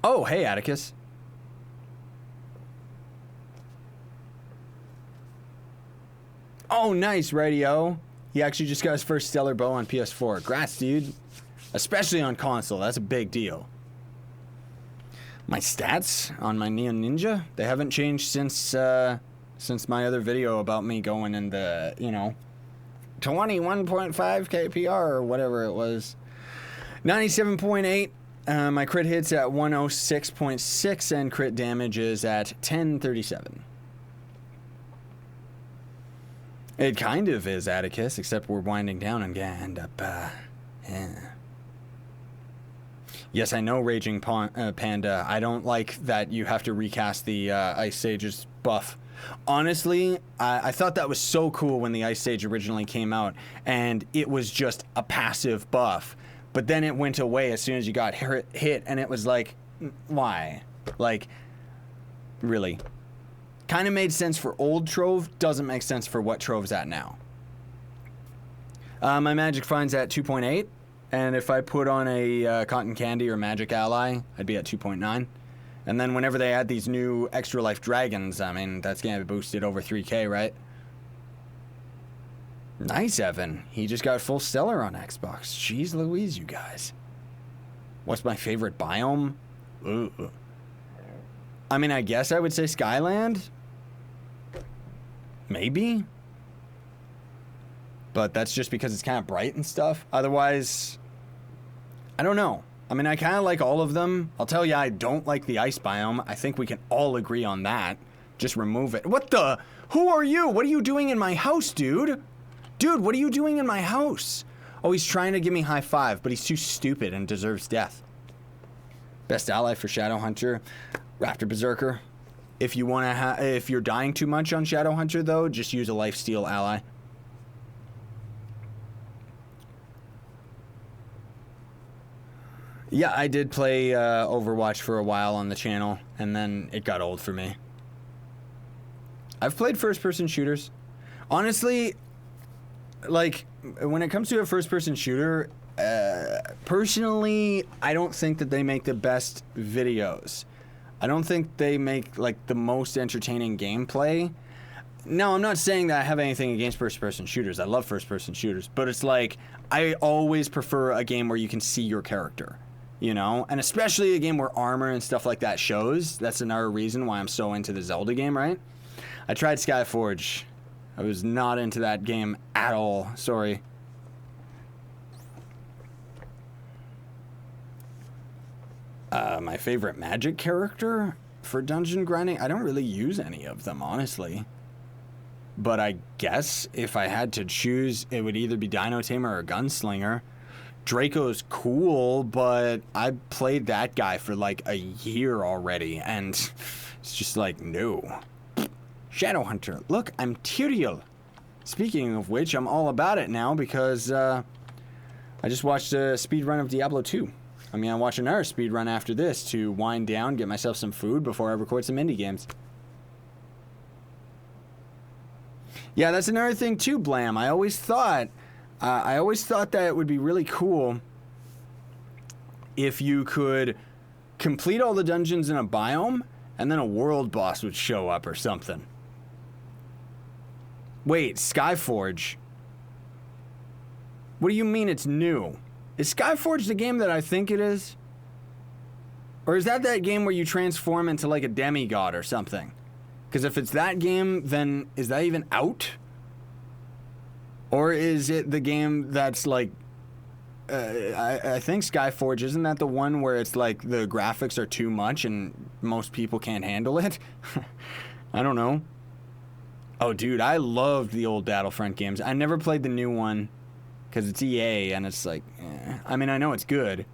Oh, hey, Atticus. Oh, nice, radio. He actually just got his first stellar bow on PS4. Grats, dude. Especially on console. That's a big deal. My stats on my Neo Ninja, they haven't changed since my other video about me going in the, 21.5 KPR or whatever it was. 97.8. My crit hits at 106.6 and crit damage is at 1037. It kind of is Atticus, except we're winding down and gonna end up, yeah. Yes, I know, Raging Panda. I don't like that you have to recast the Ice Sage's buff. Honestly, I thought that was so cool when the Ice Sage originally came out, and it was just a passive buff. But then it went away as soon as you got hit, and it was like, why? Like, really? Kind of made sense for old Trove, doesn't make sense for what Trove's at now. My magic find's at 2.8, and if I put on a cotton candy or magic ally, I'd be at 2.9. And then whenever they add these new extra life dragons, I mean, that's gonna be boosted over 3K, right? Nice, Evan. He just got full stellar on Xbox. Jeez Louise, you guys. What's my favorite biome? Ooh. I mean, I guess I would say Skyland. Maybe. But that's just because it's kind of bright and stuff. Otherwise, I don't know. I mean, I kind of like all of them. I'll tell you, I don't like the ice biome. I think we can all agree on that. Just remove it. What the? Who are you? What are you doing in my house, dude? Dude, what are you doing in my house? Oh, he's trying to give me high five, but he's too stupid and deserves death. Best ally for Shadowhunter, Raptor Berserker. If you want to, if you're dying too much on Shadowhunter, though, just use a lifesteal ally. Yeah, I did play Overwatch for a while on the channel, and then it got old for me. I've played first-person shooters. Honestly, like, when it comes to a first-person shooter, personally, I don't think that they make the best videos. I don't think they make, like, the most entertaining gameplay. No, I'm not saying that I have anything against first-person shooters. I love first-person shooters. But it's like, I always prefer a game where you can see your character, you know? And especially a game where armor and stuff like that shows. That's another reason why I'm so into the Zelda game, right? I tried Skyforge. I was not into that game at all. Sorry. My favorite magic character for dungeon grinding? I don't really use any of them, honestly. But I guess if I had to choose, it would either be Dino Tamer or Gunslinger. Draco's cool, but I played that guy for like a year already, and it's just like, no. Shadowhunter. Look, I'm Tyrael. Speaking of which, I'm all about it now because I just watched a speedrun of Diablo 2. I mean, I'll watch another speedrun after this to wind down, get myself some food before I record some indie games. Yeah, that's another thing too, Blam. I always thought that it would be really cool if you could complete all the dungeons in a biome and then a world boss would show up or something. Wait, Skyforge? What do you mean it's new? Is Skyforge the game that I think it is? Or is that game where you transform into like a demigod or something? Because if it's that game, then is that even out? Or is it the game that's like... I think Skyforge, isn't that the one where it's like the graphics are too much and most people can't handle it? I don't know. Oh, dude, I loved the old Battlefront games. I never played the new one because it's EA and it's like... I mean, I know it's good.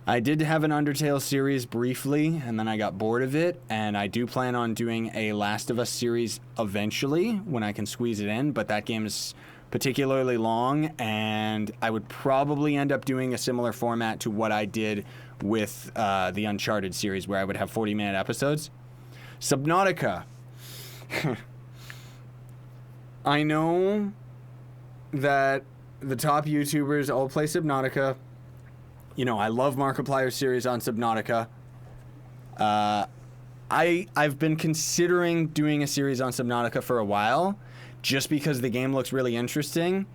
I did have an Undertale series briefly, and then I got bored of it, and I do plan on doing a Last of Us series eventually when I can squeeze it in, but that game is particularly long, and I would probably end up doing a similar format to what I did with the Uncharted series, where I would have 40-minute episodes. Subnautica. I know that the top YouTubers all play Subnautica. You know, I love Markiplier's series on Subnautica. I've been considering doing a series on Subnautica for a while, just because the game looks really interesting.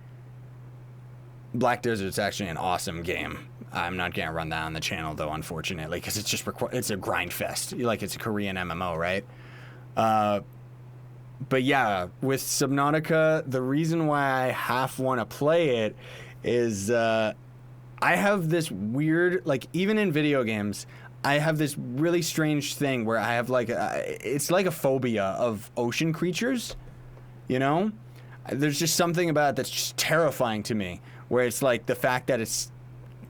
Black Desert's actually an awesome game. I'm not gonna run that on the channel though, unfortunately, because it's just it's a grind fest. Like, it's a Korean MMO, right? But yeah, with Subnautica, the reason why I half want to play it is I have this weird, like, even in video games, I have this really strange thing where I have like it's like a phobia of ocean creatures, you know? There's just something about it that's just terrifying to me, where it's like the fact that it's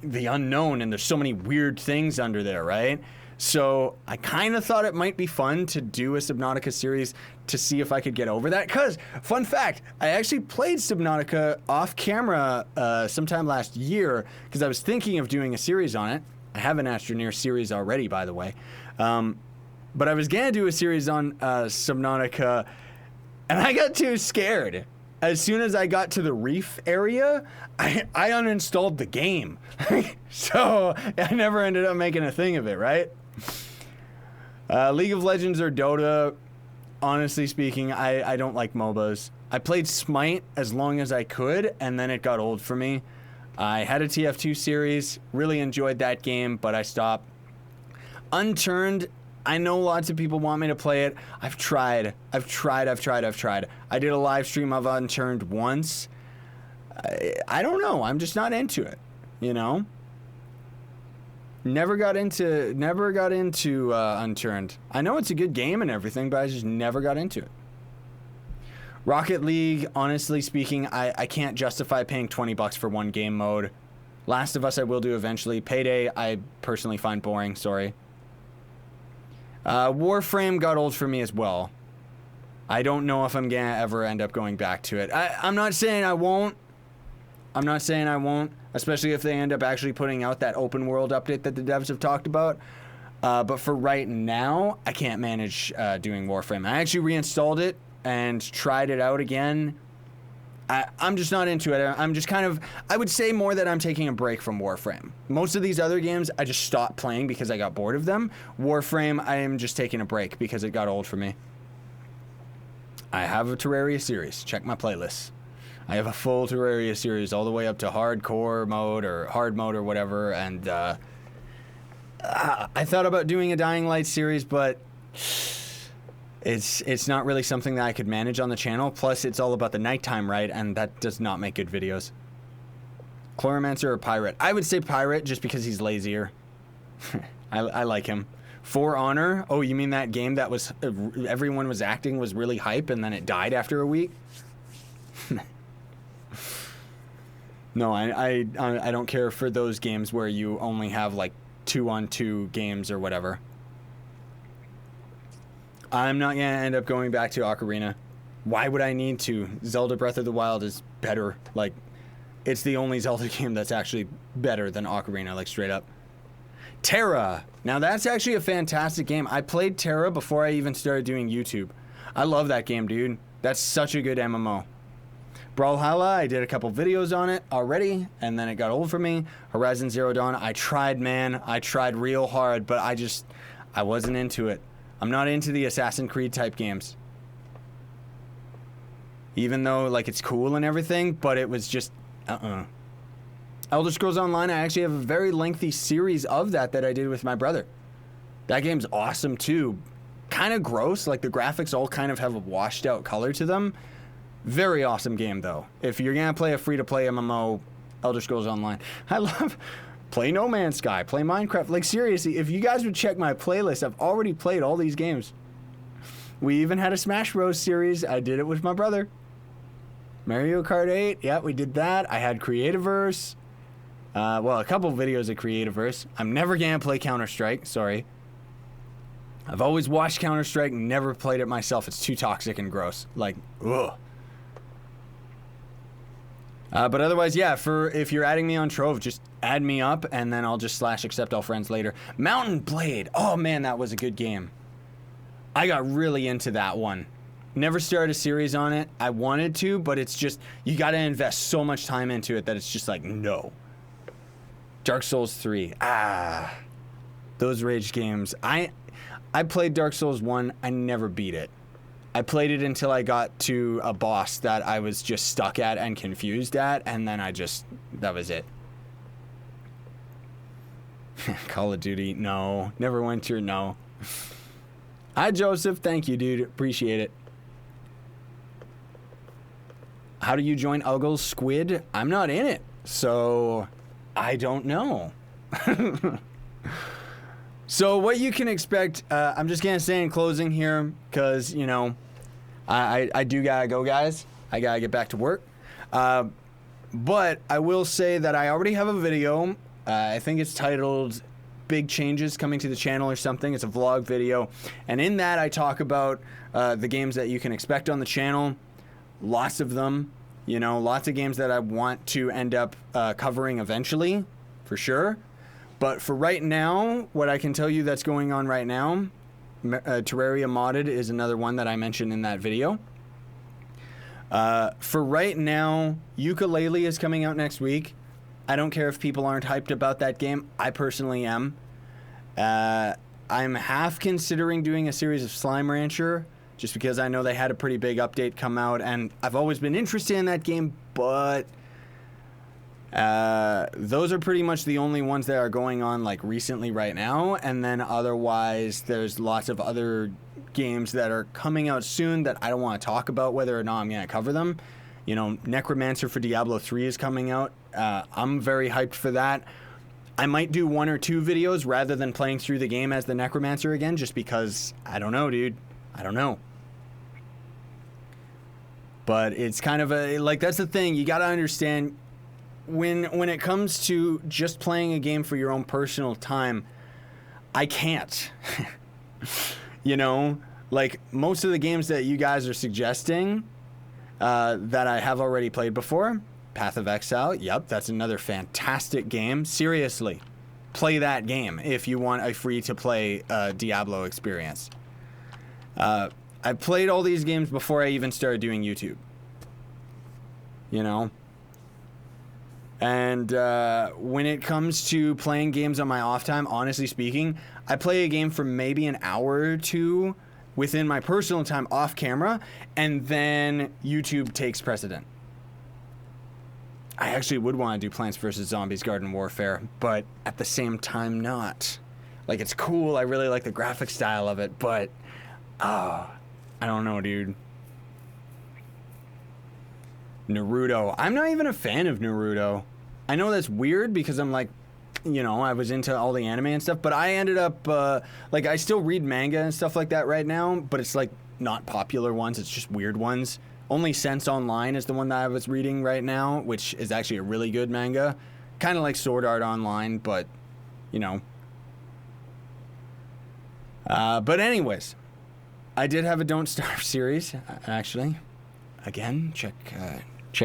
the unknown and there's so many weird things under there, right? So I kind of thought it might be fun to do a Subnautica series to see if I could get over that. Because, fun fact, I actually played Subnautica off camera sometime last year because I was thinking of doing a series on it. I have an Astroneer series already, by the way. But I was going to do a series on Subnautica, and I got too scared. As soon as I got to the reef area, I uninstalled the game. So I never ended up making a thing of it, right? League of Legends or Dota, honestly speaking, I don't like MOBAs. I played Smite as long as I could, and then it got old for me. I had a TF2 series, really enjoyed that game, but I stopped. Unturned, I know lots of people want me to play it. I've tried. I did a live stream of Unturned once. I don't know. I'm just not into it, you know? Never got into Unturned. I know it's a good game and everything, but I just never got into it. Rocket League, honestly speaking, I can't justify paying $20 for one game mode. Last of Us I will do eventually. Payday I personally find boring, sorry. Warframe got old for me as well. I don't know if I'm gonna ever end up going back to it. I'm not saying I won't. Especially if they end up actually putting out that open world update that the devs have talked about. But for right now, I can't manage doing Warframe. I actually reinstalled it and tried it out again. I'm just not into it. I'm just kind of, I would say more that I'm taking a break from Warframe. Most of these other games, I just stopped playing because I got bored of them. Warframe, I am just taking a break because it got old for me. I have a Terraria series. Check my playlist. I have a full Terraria series all the way up to hardcore mode or hard mode or whatever. And I thought about doing a Dying Light series, but it's not really something that I could manage on the channel. Plus, it's all about the nighttime, right? And that does not make good videos. Chloromancer or Pirate? I would say Pirate just because he's lazier. I like him. For Honor? Oh, you mean that game that was everyone was acting was really hype and then it died after a week? No, I don't care for those games where you only have like 2-on-2 games or whatever. I'm not gonna end up going back to Ocarina. Why would I need to? Zelda Breath of the Wild is better. Like, it's the only Zelda game that's actually better than Ocarina, like straight up. Terra. Now that's actually a fantastic game. I played Terra before I even started doing YouTube. I love that game, dude. That's such a good MMO. Brawlhalla, I did a couple videos on it already, and then it got old for me. Horizon Zero Dawn, I tried, man. I tried real hard, but I wasn't into it. I'm not into the Assassin's Creed type games. Even though, like, it's cool and everything, but it was just, Elder Scrolls Online, I actually have a very lengthy series of that I did with my brother. That game's awesome, too. Kind of gross, like, the graphics all kind of have a washed out color to them. Very awesome game, though. If you're gonna play a free-to-play MMO, Elder Scrolls Online. I love... Play No Man's Sky, play Minecraft. Like, seriously, if you guys would check my playlist, I've already played all these games. We even had a Smash Bros. Series. I did it with my brother. Mario Kart 8, yeah, we did that. I had Creativerse. Well, a couple videos of Creativerse. I'm never gonna play Counter-Strike, sorry. I've always watched Counter-Strike, never played it myself. It's too toxic and gross. Like, ugh. But otherwise, yeah, if you're adding me on Trove, just add me up, and then I'll just /accept all friends later. Mountain Blade. Oh, man, that was a good game. I got really into that one. Never started a series on it. I wanted to, but it's just, you got to invest so much time into it that it's just like, no. Dark Souls 3. Those rage games. I played Dark Souls 1. I never beat it. I played it until I got to a boss that I was just stuck at and confused at, and then that was it. Call of Duty, no. Neverwinter, no. Hi, Joseph. Thank you, dude. Appreciate it. How do you join Uggle's Squid? I'm not in it, so I don't know. So what you can expect, I'm just going to say in closing here, because, you know, I do gotta go, guys. I gotta get back to work. But I will say that I already have a video. I think it's titled Big Changes Coming to the Channel or something. It's a vlog video. And in that, I talk about the games that you can expect on the channel. Lots of them. You know, lots of games that I want to end up covering eventually, for sure. But for right now, what I can tell you that's going on right now, Terraria Modded is another one that I mentioned in that video. For right now, Yooka-Laylee is coming out next week. I don't care if people aren't hyped about that game. I personally am. I'm half considering doing a series of Slime Rancher, just because I know they had a pretty big update come out, and I've always been interested in that game, but those are pretty much the only ones that are going on like recently right now, and then otherwise there's lots of other games that are coming out soon that I don't want to talk about whether or not I'm going to cover them. You know, Necromancer for Diablo 3 is coming out. I'm very hyped for that. I might do 1 or 2 videos rather than playing through the game as the Necromancer again, just because I don't know, dude. I don't know. But it's kind of like, that's the thing. You got to understand, when it comes to just playing a game for your own personal time, I can't. You know, like most of the games that you guys are suggesting that I have already played before, Path of Exile, yep, that's another fantastic game. Seriously, play that game if you want a free-to-play Diablo experience. I played all these games before I even started doing YouTube. You know? And when it comes to playing games on my off time, honestly speaking, I play a game for maybe an hour or two within my personal time off camera, and then YouTube takes precedent. I actually would want to do Plants vs. Zombies Garden Warfare, but at the same time not. Like, it's cool, I really like the graphic style of it, but I don't know, dude. Naruto. I'm not even a fan of Naruto. I know that's weird because I'm like, you know, I was into all the anime and stuff, but I ended up, like, I still read manga and stuff like that right now, but it's like not popular ones, it's just weird ones. Only Sense Online is the one that I was reading right now, which is actually a really good manga. Kind of like Sword Art Online, but, you know. But anyways, I did have a Don't Starve series, actually. Again, check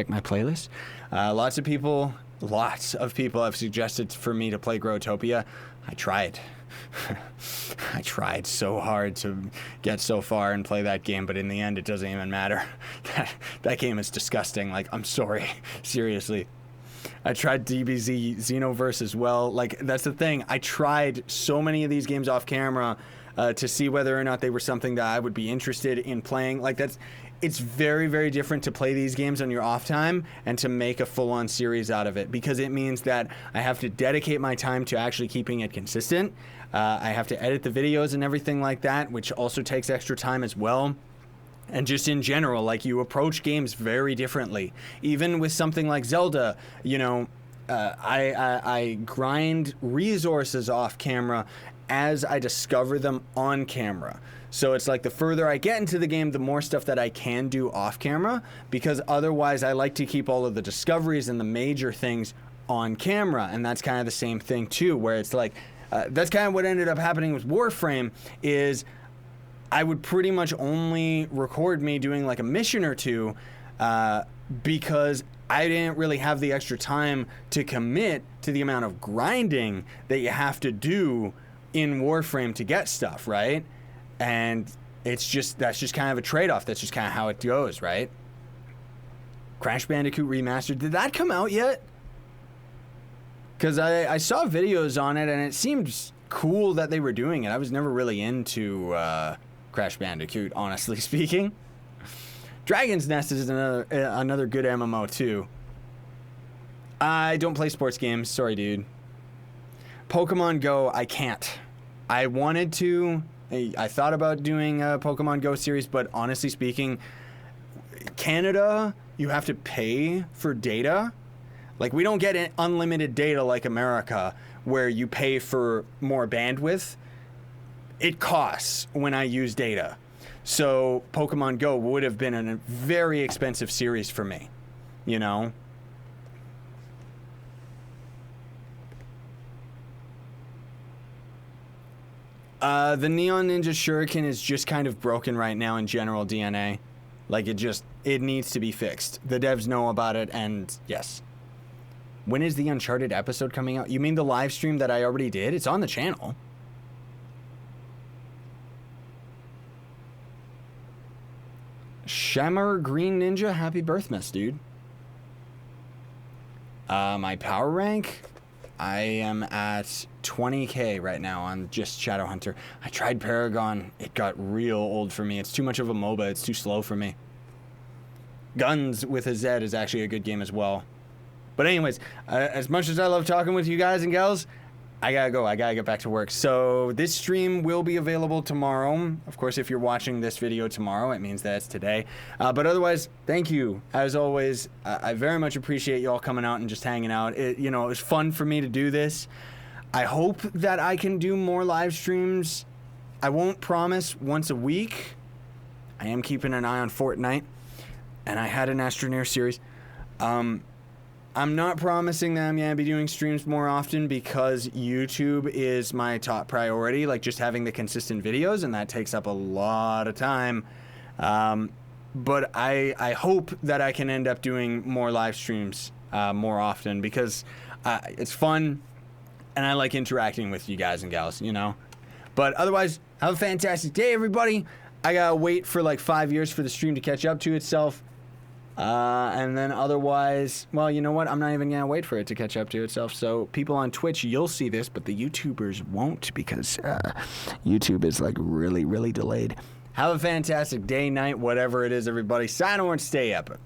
my playlist. Lots of people have suggested for me to play Growtopia. I tried. I tried so hard to get so far and play that game, but in the end, it doesn't even matter. That game is disgusting. Like, I'm sorry. Seriously. I tried DBZ Xenoverse as well. Like, that's the thing. I tried so many of these games off camera to see whether or not they were something that I would be interested in playing. Like, it's very, very different to play these games on your off time and to make a full-on series out of it, because it means that I have to dedicate my time to actually keeping it consistent. I have to edit the videos and everything like that, which also takes extra time as well. And just in general, like, you approach games very differently. Even with something like Zelda, you know, I grind resources off camera as I discover them on camera. So it's like the further I get into the game, the more stuff that I can do off camera, because otherwise I like to keep all of the discoveries and the major things on camera. And that's kind of the same thing too, where it's like, that's kind of what ended up happening with Warframe, is I would pretty much only record me doing like a mission or two, because I didn't really have the extra time to commit to the amount of grinding that you have to do in Warframe to get stuff, right? And that's just kind of a trade-off. That's just kind of how it goes, right? Crash Bandicoot Remastered, did that come out yet? Because I saw videos on it and it seemed cool that they were doing it. I was never really into Crash Bandicoot, honestly speaking. Dragon's Nest is another good MMO too. I don't play sports games. Sorry, dude. Pokemon Go, I can't. I wanted to. I thought about doing a Pokemon Go series, but honestly speaking, Canada, you have to pay for data. Like, we don't get unlimited data like America, where you pay for more bandwidth. It costs when I use data. So Pokemon Go would have been a very expensive series for me, you know? The Neon Ninja Shuriken is just kind of broken right now in general DNA. Like, it needs to be fixed. The devs know about it, and yes. When is the Uncharted episode coming out? You mean the live stream that I already did? It's on the channel. Shammer Green Ninja, happy birthmas, dude. My power rank? I am at 20k right now on just Shadowhunter. I tried Paragon. It got real old for me. It's too much of a MOBA. It's too slow for me. Guns with a Z is actually a good game as well. But anyways, as much as I love talking with you guys and gals, I gotta go. I gotta get back to work. So this stream will be available tomorrow. Of course, if you're watching this video tomorrow, it means that it's today. But otherwise, thank you. As always, I very much appreciate you all coming out and just hanging out. It was fun for me to do this. I hope that I can do more live streams. I won't promise once a week. I am keeping an eye on Fortnite. And I had an Astroneer series. I'm not promising that I'm going to be doing streams more often because YouTube is my top priority, like just having the consistent videos, and that takes up a lot of time. But I hope that I can end up doing more live streams more often because it's fun, and I like interacting with you guys and gals, you know? But otherwise, have a fantastic day, everybody. I got to wait for like 5 years for the stream to catch up to itself. And then otherwise, well, you know what? I'm not even going to wait for it to catch up to itself. So people on Twitch, you'll see this, but the YouTubers won't because YouTube is like really, really delayed. Have a fantastic day, night, whatever it is, everybody. Sign on and stay epic.